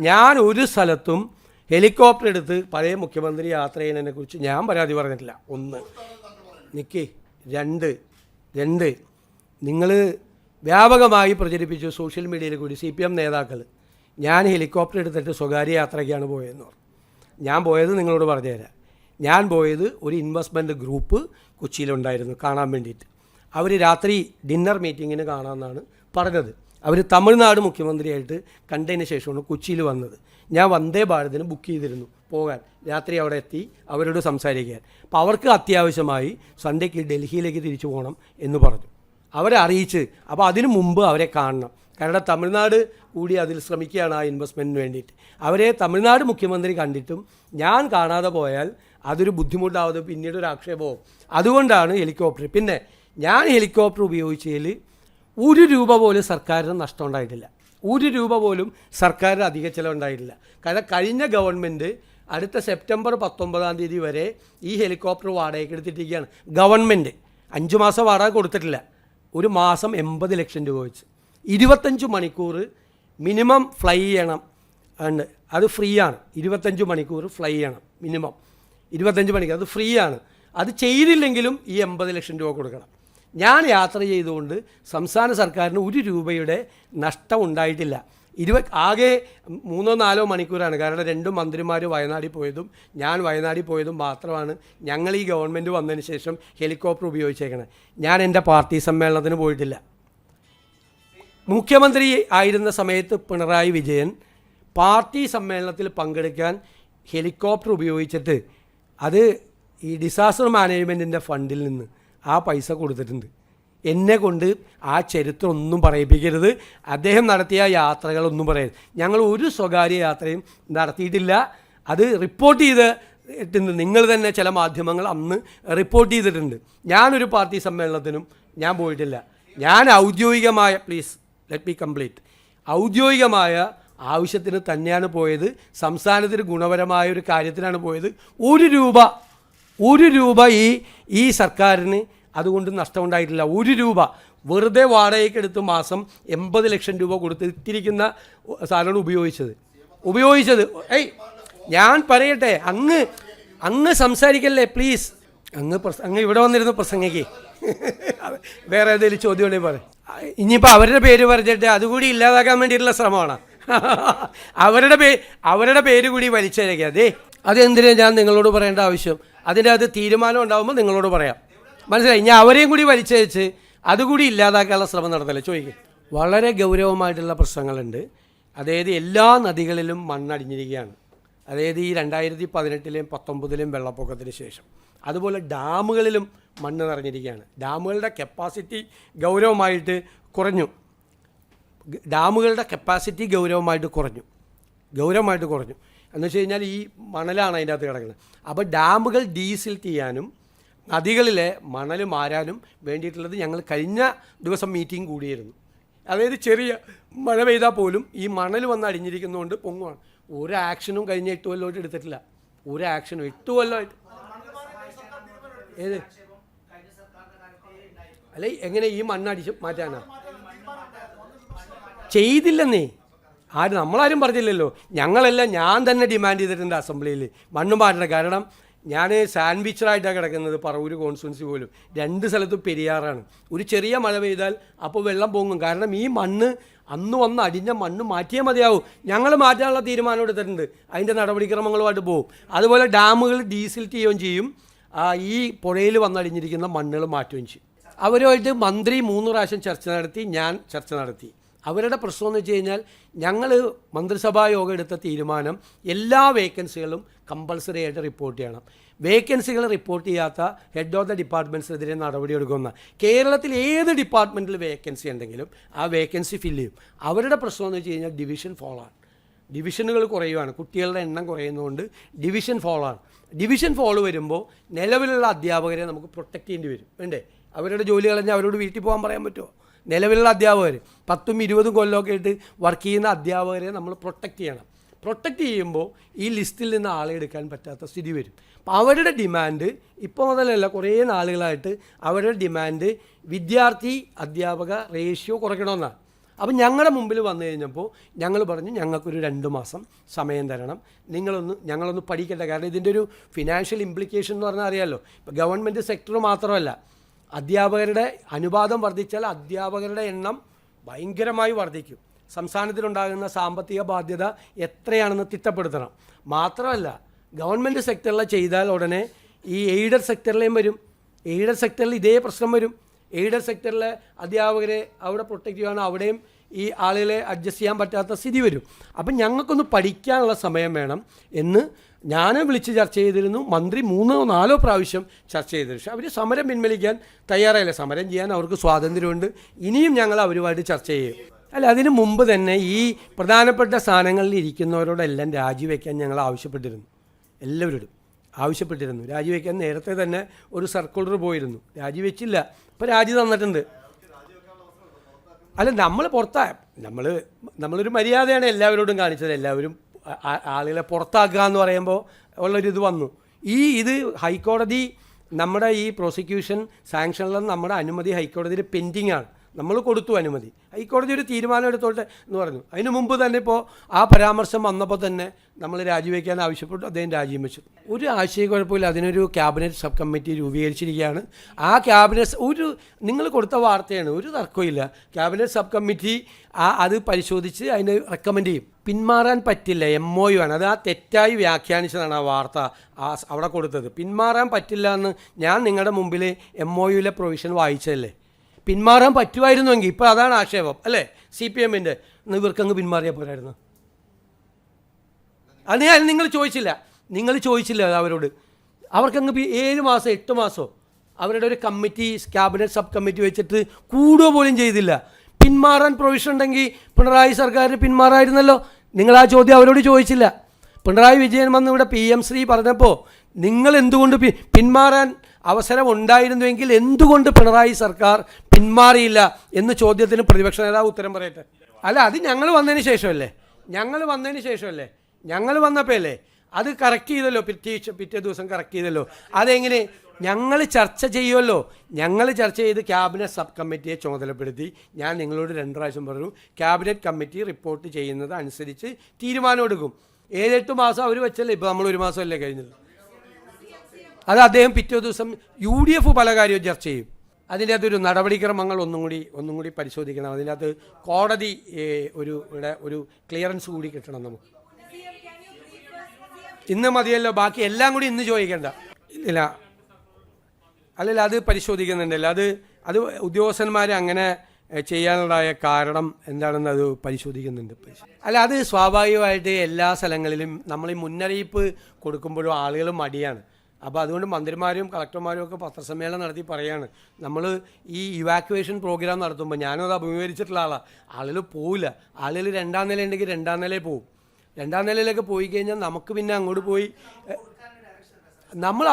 ഞാൻ ഒരു സ്ഥലത്തും ഹെലികോപ്റ്റർ എടുത്ത് പഴയ മുഖ്യമന്ത്രി യാത്ര ചെയ്യുന്നതിനെ കുറിച്ച് ഞാൻ പരാതി പറഞ്ഞിട്ടില്ല. 1 നിൽക്കേ. 2 നിങ്ങൾ വ്യാപകമായി പ്രചരിപ്പിച്ചു സോഷ്യൽ മീഡിയയിൽ കൂടി CPM നേതാക്കൾ ഞാൻ ഹെലികോപ്റ്റർ എടുത്തിട്ട് സ്വകാര്യ യാത്രയ്ക്കാണ് പോയതെന്ന് പറഞ്ഞു. ഞാൻ പോയത് നിങ്ങളോട് പറഞ്ഞുതരാം. ഞാൻ പോയത് ഒരു ഇൻവെസ്റ്റ്മെൻറ്റ് ഗ്രൂപ്പ് കൊച്ചിയിലുണ്ടായിരുന്നു കാണാൻ വേണ്ടിയിട്ട്. അവർ രാത്രി ഡിന്നർ മീറ്റിങ്ങിന് കാണാമെന്നാണ് പറഞ്ഞത്. അവർ തമിഴ്നാട് മുഖ്യമന്ത്രിയായിട്ട് കണ്ടതിന് ശേഷമാണ് കൊച്ചിയിൽ വന്നത്. ഞാൻ വന്ദേ ഭാരതിന് ബുക്ക് ചെയ്തിരുന്നു പോകാൻ. രാത്രി അവിടെ എത്തി അവരോട് സംസാരിക്കാൻ. അപ്പോൾ അവർക്ക് അത്യാവശ്യമായി സൺഡേക്ക് ഡൽഹിയിലേക്ക് തിരിച്ചു പോകണം എന്ന് പറഞ്ഞു. അവരെ അറിയിച്ച്, അപ്പോൾ അതിനു മുമ്പ് അവരെ കാണണം. കാരണം തമിഴ്നാട് കൂടി അതിൽ ശ്രമിക്കുകയാണ് ആ ഇൻവെസ്റ്റ്മെൻറ്റിന് വേണ്ടിയിട്ട്. അവരെ തമിഴ്നാട് മുഖ്യമന്ത്രി കണ്ടിട്ടും ഞാൻ കാണാതെ പോയാൽ അതൊരു ബുദ്ധിമുട്ടാവുന്നത്, പിന്നീട് ഒരു ആക്ഷേപവും. അതുകൊണ്ടാണ് ഹെലികോപ്റ്റർ. പിന്നെ ഞാൻ ഹെലികോപ്റ്റർ ഉപയോഗിച്ചതിൽ 1 രൂപ പോലും സർക്കാരിന് നഷ്ടം ഉണ്ടായിട്ടില്ല. 1 രൂപ പോലും സർക്കാരിന് അധിക ചിലവുണ്ടായിട്ടില്ല. കാരണം കഴിഞ്ഞ ഗവൺമെൻറ് അടുത്ത സെപ്റ്റംബർ 19-ാം തീയതി വരെ ഈ ഹെലികോപ്റ്റർ വാടകയ്ക്ക് എടുത്തിട്ടിരിക്കുകയാണ്. ഗവൺമെൻറ് 5 മാസം വാടക കൊടുത്തിട്ടില്ല. ഒരു മാസം 80 ലക്ഷം രൂപ വെച്ച് 25 മണിക്കൂർ മിനിമം ഫ്ലൈ ചെയ്യണം. അത് ഫ്രീ ആണ്. 25 മണിക്കൂർ ഫ്ലൈ ചെയ്യണം മിനിമം. 25 മണിക്കൂർ അത് ഫ്രീ ആണ്. അത് ചെയ്തില്ലെങ്കിലും ഈ 80 ലക്ഷം രൂപ കൊടുക്കണം. ഞാൻ യാത്ര ചെയ്തുകൊണ്ട് സംസ്ഥാന സർക്കാരിന് 1 രൂപയുടെ നഷ്ടം ഉണ്ടായിട്ടില്ല. ആകെ 3-4 മണിക്കൂറാണ്. കാരണം 2 മന്ത്രിമാർ വയനാട്ടിൽ പോയതും ഞാൻ വയനാട്ടിൽ പോയതും മാത്രമാണ് ഞങ്ങൾ ഈ ഗവൺമെൻറ് വന്നതിന് ശേഷം ഹെലികോപ്റ്റർ ഉപയോഗിച്ചേക്കണത്. ഞാൻ എൻ്റെ പാർട്ടി സമ്മേളനത്തിന് പോയിട്ടില്ല. മുഖ്യമന്ത്രി ആയിരുന്ന സമയത്ത് പിണറായി വിജയൻ പാർട്ടി സമ്മേളനത്തിൽ പങ്കെടുക്കാൻ ഹെലികോപ്റ്റർ ഉപയോഗിച്ചിട്ട് അത് ഈ ഡിസാസ്റ്റർ മാനേജ്മെൻറ്റിൻ്റെ ഫണ്ടിൽ നിന്ന് ആ പൈസ കൊടുത്തിട്ടുണ്ട്. എന്നെ കൊണ്ട് ആ ചരിത്രം ഒന്നും പറയിപ്പിക്കരുത്. അദ്ദേഹം നടത്തിയ യാത്രകളൊന്നും പറയരുത്. ഞങ്ങൾ ഒരു സ്വകാര്യ യാത്രയും നടത്തിയിട്ടില്ല. അത് റിപ്പോർട്ട് ചെയ്തിട്ടുണ്ട്. നിങ്ങൾ തന്നെ ചില മാധ്യമങ്ങൾ അന്ന് റിപ്പോർട്ട് ചെയ്തിട്ടുണ്ട്. ഞാനൊരു പാർട്ടി സമ്മേളനത്തിനും ഞാൻ പോയിട്ടില്ല. ഞാൻ ഔദ്യോഗികമായ ഔദ്യോഗികമായ ആവശ്യത്തിന് തന്നെയാണ് പോയത്. സംസ്ഥാനത്തിന് ഗുണപരമായ ഒരു കാര്യത്തിനാണ് പോയത്. 1 രൂപ ഈ സർക്കാരിന് അതുകൊണ്ട് നഷ്ടമുണ്ടായിട്ടില്ല. 1 രൂപ വെറുതെ വാടകയ്ക്കെടുത്ത് മാസം 80 ലക്ഷം രൂപ കൊടുത്ത് ഇത്തിരിക്കുന്ന സാധനമാണ് ഉപയോഗിച്ചത്. ഞാൻ പറയട്ടെ, അങ്ങ് സംസാരിക്കല്ലേ പ്ലീസ്. അങ്ങ് ഇവിടെ വന്നിരുന്ന് പ്രസംഗിക്കേ. വേറെ ഏതെങ്കിലും ചോദ്യം ഉണ്ടെങ്കിൽ പറയും. ഇനിയിപ്പോൾ അവരുടെ പേര് പറഞ്ഞിട്ട് അതുകൂടി ഇല്ലാതാക്കാൻ വേണ്ടിയിട്ടുള്ള ശ്രമമാണ്. അവരുടെ പേര് കൂടി വലിച്ചേക്കാതെ അതെന്തിനാണ് ഞാൻ നിങ്ങളോട് പറയേണ്ട ആവശ്യം? അതിൻ്റെ അത് തീരുമാനം ഉണ്ടാകുമ്പോൾ നിങ്ങളോട് പറയാം. മനസ്സിലായി? ഞാൻ അവരെയും കൂടി വലിച്ചയച്ച് അതുകൂടി ഇല്ലാതാക്കാനുള്ള ശ്രമം നടത്തല്ലേ ചോദിക്കും. വളരെ ഗൗരവമായിട്ടുള്ള പ്രശ്നങ്ങളുണ്ട്. അതായത് എല്ലാ നദികളിലും മണ്ണടിഞ്ഞിരിക്കുകയാണ്. അതായത് ഈ 2018-ലെയും 2019-ലെയും വെള്ളപ്പൊക്കത്തിന് ശേഷം. അതുപോലെ ഡാമുകളിലും മണ്ണ് നിറഞ്ഞിരിക്കുകയാണ്. ഡാമുകളുടെ കപ്പാസിറ്റി ഗൗരവമായിട്ട് കുറഞ്ഞു. എന്ന് വെച്ച് കഴിഞ്ഞാൽ ഈ മണലാണ് അതിൻ്റെ അകത്ത് കിടക്കുന്നത്. അപ്പോൾ ഡാമുകൾ ഡീസിൽറ്റ് ചെയ്യാനും നദികളിലെ മണൽ മാറാനും വേണ്ടിയിട്ടുള്ളത് ഞങ്ങൾ കഴിഞ്ഞ ദിവസം മീറ്റിംഗ് കൂടിയായിരുന്നു. അതായത് ചെറിയ മഴ പെയ്താൽ പോലും ഈ മണൽ വന്ന് അടിഞ്ഞിരിക്കുന്നതുകൊണ്ട് പൊങ്ങുവാണ്. ഒരു ആക്ഷനും കഴിഞ്ഞ 8 കൊല്ലമായിട്ട് എടുത്തിട്ടില്ല. ഒരു ആക്ഷനും 8 കൊല്ലമായിട്ട്. ഏത് അല്ല, എങ്ങനെ ഈ മണ്ണടിച്ച് മാറ്റാനാ? ചെയ്തില്ലെന്നേ. നമ്മളാരും പറഞ്ഞില്ലല്ലോ. ഞാൻ തന്നെ ഡിമാൻഡ് ചെയ്തിട്ടുണ്ട് അസംബ്ലിയിൽ മണ്ണ് മാറ്റണം. കാരണം ഞാൻ സാൻഡ്വിച്ചറായിട്ടാണ് കിടക്കുന്നത്. പറവൂർ കോൺസ്റ്റിറ്റ്യുവൻസി പോലും 2 സ്ഥലത്തും പെരിയാറാണ്. ഒരു ചെറിയ മഴ പെയ്താൽ അപ്പോൾ വെള്ളം പൊങ്ങും. കാരണം ഈ മണ്ണ് അന്ന് വന്ന് അടിഞ്ഞ മണ്ണ് മാറ്റിയേ മതിയാവും. ഞങ്ങൾ മാറ്റാനുള്ള തീരുമാനം എടുത്തിട്ടുണ്ട്. അതിൻ്റെ നടപടിക്രമങ്ങളുമായിട്ട് പോകും. അതുപോലെ ഡാമുകൾ ഡീസിൽറ്റ് ചെയ്യുകയും ചെയ്യും. ഈ പുഴയിൽ വന്നടിഞ്ഞിരിക്കുന്ന മണ്ണുകൾ മാറ്റുകയും ചെയ്യും. അവരുമായിട്ട് മന്ത്രി 3 പ്രാവശ്യം ചർച്ച നടത്തി, ഞാൻ ചർച്ച നടത്തി. അവരുടെ പ്രശ്നം എന്ന് വെച്ച് കഴിഞ്ഞാൽ ഞങ്ങൾ മന്ത്രിസഭാ യോഗം എടുത്ത തീരുമാനം എല്ലാ വേക്കൻസികളും കമ്പൾസറി ആയിട്ട് റിപ്പോർട്ട് ചെയ്യണം. വേക്കൻസികൾ റിപ്പോർട്ട് ചെയ്യാത്ത ഹെഡ് ഓഫ് ദ ഡിപ്പാർട്ട്മെൻറ്റ്സിനെതിരെ നടപടിയെടുക്കുന്ന. കേരളത്തിൽ ഏത് ഡിപ്പാർട്ട്മെൻറ്റിൽ വേക്കൻസി ഉണ്ടെങ്കിലും ആ വേക്കൻസി ഫില്ല് ചെയ്യും. അവരുടെ പ്രശ്നം എന്ന് വെച്ച് കഴിഞ്ഞാൽ ഡിവിഷൻ ഫോളാണ്. ഡിവിഷനുകൾ കുറയുകയാണ്. കുട്ടികളുടെ എണ്ണം കുറയുന്നതുകൊണ്ട് ഡിവിഷൻ ഫോളാണ്. ഡിവിഷൻ ഫോള് വരുമ്പോൾ നിലവിലുള്ള അധ്യാപകരെ നമുക്ക് പ്രൊട്ടക്റ്റ് ചെയ്യേണ്ടി വരും. വേണ്ടേ? അവരുടെ ജോലി കളഞ്ഞാൽ അവരോട് വീട്ടിൽ പോകാൻ പറയാൻ പറ്റുമോ? നിലവിലുള്ള അധ്യാപകർ 10-20 കൊല്ലമൊക്കെ ആയിട്ട് വർക്ക് ചെയ്യുന്ന അധ്യാപകരെ നമ്മൾ പ്രൊട്ടക്റ്റ് ചെയ്യണം. പ്രൊട്ടക്റ്റ് ചെയ്യുമ്പോൾ ഈ ലിസ്റ്റിൽ നിന്ന് ആളെ എടുക്കാൻ പറ്റാത്ത സ്ഥിതി വരും. അപ്പോൾ അവരുടെ ഡിമാൻഡ് ഇപ്പോൾ മുതലല്ല, കുറേ നാളുകളായിട്ട് അവരുടെ ഡിമാൻഡ് വിദ്യാർത്ഥി അധ്യാപക റേഷ്യോ കുറയ്ക്കണമെന്നാണ്. അപ്പം ഞങ്ങളുടെ മുമ്പിൽ വന്നു കഴിഞ്ഞപ്പോൾ ഞങ്ങൾ പറഞ്ഞു, ഞങ്ങൾക്കൊരു 2 മാസം സമയം തരണം, ഞങ്ങളൊന്ന് പഠിക്കട്ടെ. കാരണം ഇതിൻ്റെ ഒരു ഫിനാൻഷ്യൽ ഇംപ്ലിക്കേഷൻ എന്ന് പറഞ്ഞാൽ അറിയാമല്ലോ. ഇപ്പോൾ ഗവൺമെൻറ് സെക്ടർ മാത്രമല്ല, അധ്യാപകരുടെ അനുപാതം വർദ്ധിച്ചാൽ അധ്യാപകരുടെ എണ്ണം ഭയങ്കരമായി വർദ്ധിക്കും. സംസ്ഥാനത്തിലുണ്ടാകുന്ന സാമ്പത്തിക ബാധ്യത എത്രയാണെന്ന് തിട്ടപ്പെടുത്തണം. മാത്രമല്ല, ഗവൺമെൻറ് സെക്ടറിൽ ചെയ്താൽ ഉടനെ ഈ എയ്ഡഡ് സെക്ടറിലേയും വരും. എയ്ഡഡ് സെക്ടറിൽ ഇതേ പ്രശ്നം വരും. എയ്ഡഡ് സെക്ടറിലെ അധ്യാപകരെ അവിടെ പ്രൊട്ടക്റ്റ് ചെയ്യുകയാണ്, അവിടെയും ഈ ആളുകളെ അഡ്ജസ്റ്റ് ചെയ്യാൻ പറ്റാത്ത സ്ഥിതി വരും. അപ്പം ഞങ്ങൾക്കൊന്ന് പഠിക്കാനുള്ള സമയം വേണം എന്ന് ഞാൻ വിളിച്ച് ചർച്ച ചെയ്തിരുന്നു. മന്ത്രി 3-4 പ്രാവശ്യം ചർച്ച ചെയ്തിരുന്നു. പക്ഷേ അവർ സമരം പിൻവലിക്കാൻ തയ്യാറായില്ല. സമരം ചെയ്യാൻ അവർക്ക് സ്വാതന്ത്ര്യമുണ്ട്. ഇനിയും ഞങ്ങൾ അവരുമായിട്ട് ചർച്ച ചെയ്യും. അല്ല, അതിന് മുമ്പ് തന്നെ ഈ പ്രധാനപ്പെട്ട സ്ഥാനങ്ങളിൽ ഇരിക്കുന്നവരോടെല്ലാം രാജിവെക്കാൻ ഞങ്ങൾ ആവശ്യപ്പെട്ടിരുന്നു. എല്ലാവരോടും ആവശ്യപ്പെട്ടിരുന്നു രാജിവെക്കാൻ. നേരത്തെ തന്നെ ഒരു സർക്കുലർ പോയിരുന്നു, രാജിവെച്ചില്ല. ഇപ്പോൾ രാജി തന്നിട്ടുണ്ട്. അല്ല, നമ്മൾ നമ്മളൊരു മര്യാദയാണ് എല്ലാവരോടും കാണിച്ചത്. എല്ലാവരും ആളുകളെ പുറത്താക്കുക എന്ന് പറയുമ്പോൾ ഉള്ളൊരിത് വന്നു. ഇത് ഹൈക്കോടതി നമ്മുടെ ഈ പ്രോസിക്യൂഷൻ സാങ്ഷനിലും നമ്മുടെ അനുമതി ഹൈക്കോടതിയിൽ പെൻഡിങ് ആണ്. നമ്മൾ കൊടുത്തു അനുമതി. ഹൈക്കോടതി ഒരു തീരുമാനം എടുത്തോട്ടെ എന്ന് പറഞ്ഞു. അതിന് മുമ്പ് തന്നെ ഇപ്പോൾ ആ പരാമർശം വന്നപ്പോൾ തന്നെ നമ്മൾ രാജിവെക്കാൻ ആവശ്യപ്പെട്ടു. അദ്ദേഹം രാജിയും വെച്ചു. ഒരു ആശയക്കുഴപ്പമില്ല. അതിനൊരു ക്യാബിനറ്റ് സബ് കമ്മിറ്റി രൂപീകരിച്ചിരിക്കുകയാണ്. ആ ക്യാബിനറ്റ് നിങ്ങൾ കൊടുത്ത വാർത്തയാണ്, ഒരു തർക്കമില്ല. ക്യാബിനറ്റ് സബ് കമ്മിറ്റി അത് പരിശോധിച്ച് അതിന് റെക്കമെൻഡ് ചെയ്യും. പിന്മാറാൻ പറ്റില്ല, MOU ആണ്. അത് തെറ്റായി വ്യാഖ്യാനിച്ചതാണ് ആ വാർത്ത അവിടെ കൊടുത്തത്. പിന്മാറാൻ പറ്റില്ല എന്ന് ഞാൻ നിങ്ങളുടെ മുമ്പിൽ MOUയിലെ പ്രൊവിഷൻ വായിച്ചതല്ലേ. പിന്മാറാൻ പറ്റുമായിരുന്നുവെങ്കിൽ, ഇപ്പോൾ അതാണ് ആക്ഷേപം അല്ലേ CPMൻ്റെ, ഇവർക്കങ്ങ് പിന്മാറിയാൽ പോരായിരുന്നു. അത് നിങ്ങൾ ചോദിച്ചില്ല അവരോട്. അവർക്കങ്ങ് 7 മാസം 8 മാസമോ അവരുടെ ഒരു കമ്മിറ്റി, ക്യാബിനറ്റ് സബ് കമ്മിറ്റി വെച്ചിട്ട് കൂടുക പോലും ചെയ്തില്ല. പിന്മാറാൻ പ്രൊവിഷൻ ഉണ്ടെങ്കിൽ പിണറായി സർക്കാരിന് പിന്മാറായിരുന്നല്ലോ. നിങ്ങൾ ആ ചോദ്യം അവരോട് ചോദിച്ചില്ല. പിണറായി വിജയൻ വന്ന് ഇവിടെ PM ശ്രീ പറഞ്ഞപ്പോൾ നിങ്ങൾ എന്തുകൊണ്ട് പിന്മാറാൻ അവസരം ഉണ്ടായിരുന്നുവെങ്കിൽ എന്തുകൊണ്ട് പിണറായി സർക്കാർ പിന്മാറിയില്ല എന്ന ചോദ്യത്തിന് പ്രതിപക്ഷ നേതാവ് ഉത്തരം പറയട്ടെ. അല്ല, അത് ഞങ്ങൾ വന്നതിന് ശേഷമല്ലേ. ഞങ്ങൾ വന്നപ്പോൾ അല്ലേ അത് കറക്റ്റ് ചെയ്തല്ലോ. പിറ്റേ ദിവസം കറക്റ്റ് ചെയ്തല്ലോ. അതെങ്ങനെ? ഞങ്ങൾ ചർച്ച ചെയ്യുമല്ലോ. ഞങ്ങൾ ചർച്ച ചെയ്ത് ക്യാബിനറ്റ് സബ് കമ്മിറ്റിയെ ചുമതലപ്പെടുത്തി. ഞാൻ നിങ്ങളോട് 2 പ്രാവശ്യം പറഞ്ഞു, ക്യാബിനറ്റ് കമ്മിറ്റി റിപ്പോർട്ട് ചെയ്യുന്നത് അനുസരിച്ച് തീരുമാനമെടുക്കും. 7-8 മാസം അവർ വെച്ചല്ലേ. ഇപ്പോൾ നമ്മൾ 1 മാസമല്ലേ കഴിഞ്ഞത്. അത് അദ്ദേഹം പിറ്റേ ദിവസം UDF പല കാര്യവും ചർച്ച ചെയ്യും. അതിൻ്റെ അകത്തൊരു നടപടിക്രമങ്ങൾ ഒന്നും കൂടി പരിശോധിക്കണം. അതിൻ്റെ അകത്ത് കോടതി ഒരു ക്ലിയറൻസ് കൂടി കിട്ടണം നമുക്ക്. ഇന്ന് മതിയല്ലോ, ബാക്കി എല്ലാം കൂടി ഇന്ന് ചോദിക്കേണ്ട. ഇല്ല, അത് പരിശോധിക്കുന്നുണ്ടല്ലോ. അത് ഉദ്യോഗസ്ഥന്മാർ അങ്ങനെ ചെയ്യാനുണ്ടായ കാരണം എന്താണെന്ന് അത് പരിശോധിക്കുന്നുണ്ട്. അത് സ്വാഭാവികമായിട്ട് എല്ലാ സ്ഥലങ്ങളിലും നമ്മൾ ഈ മുന്നറിയിപ്പ് കൊടുക്കുമ്പോഴും ആളുകൾ മടിയാണ്. അപ്പോൾ അതുകൊണ്ട് മന്ത്രിമാരും കളക്ടർമാരും ഒക്കെ പത്രസമ്മേളനം നടത്തി പറയാണ്, നമ്മൾ ഈ ഇവാക്യുവേഷൻ പ്രോഗ്രാം നടത്തുമ്പോൾ, ഞാനും അത് അഭിമുഖീകരിച്ചിട്ടുള്ള ആളാണ്, ആളുകൾ പോവില്ല. ആളുകൾ 2ാം നില ഉണ്ടെങ്കിൽ 2ാം നിലയിൽ പോവും. 2ാം നിലയിലൊക്കെ പോയി കഴിഞ്ഞാൽ നമുക്ക് പിന്നെ അങ്ങോട്ട് പോയി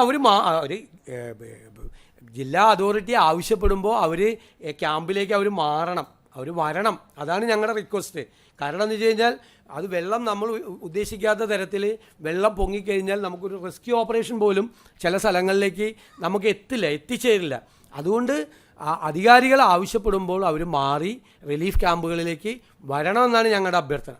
അവർ ജില്ലാ അതോറിറ്റി ആവശ്യപ്പെടുമ്പോൾ അവർ ക്യാമ്പിലേക്ക് അവർ മാറണം, അവർ വരണം. അതാണ് ഞങ്ങളുടെ റിക്വസ്റ്റ്. കാരണം എന്ന് വെച്ച് കഴിഞ്ഞാൽ അത് വെള്ളം നമ്മൾ ഉദ്ദേശിക്കാത്ത തരത്തിൽ വെള്ളം പൊങ്ങിക്കഴിഞ്ഞാൽ നമുക്കൊരു റെസ്ക്യൂ ഓപ്പറേഷൻ പോലും ചില സ്ഥലങ്ങളിലേക്ക് നമുക്ക് എത്തിച്ചേരില്ല. അതുകൊണ്ട് അധികാരികൾ ആവശ്യപ്പെടുമ്പോൾ അവർ മാറി റിലീഫ് ക്യാമ്പുകളിലേക്ക് വരണമെന്നാണ് ഞങ്ങളുടെ അഭ്യർത്ഥന.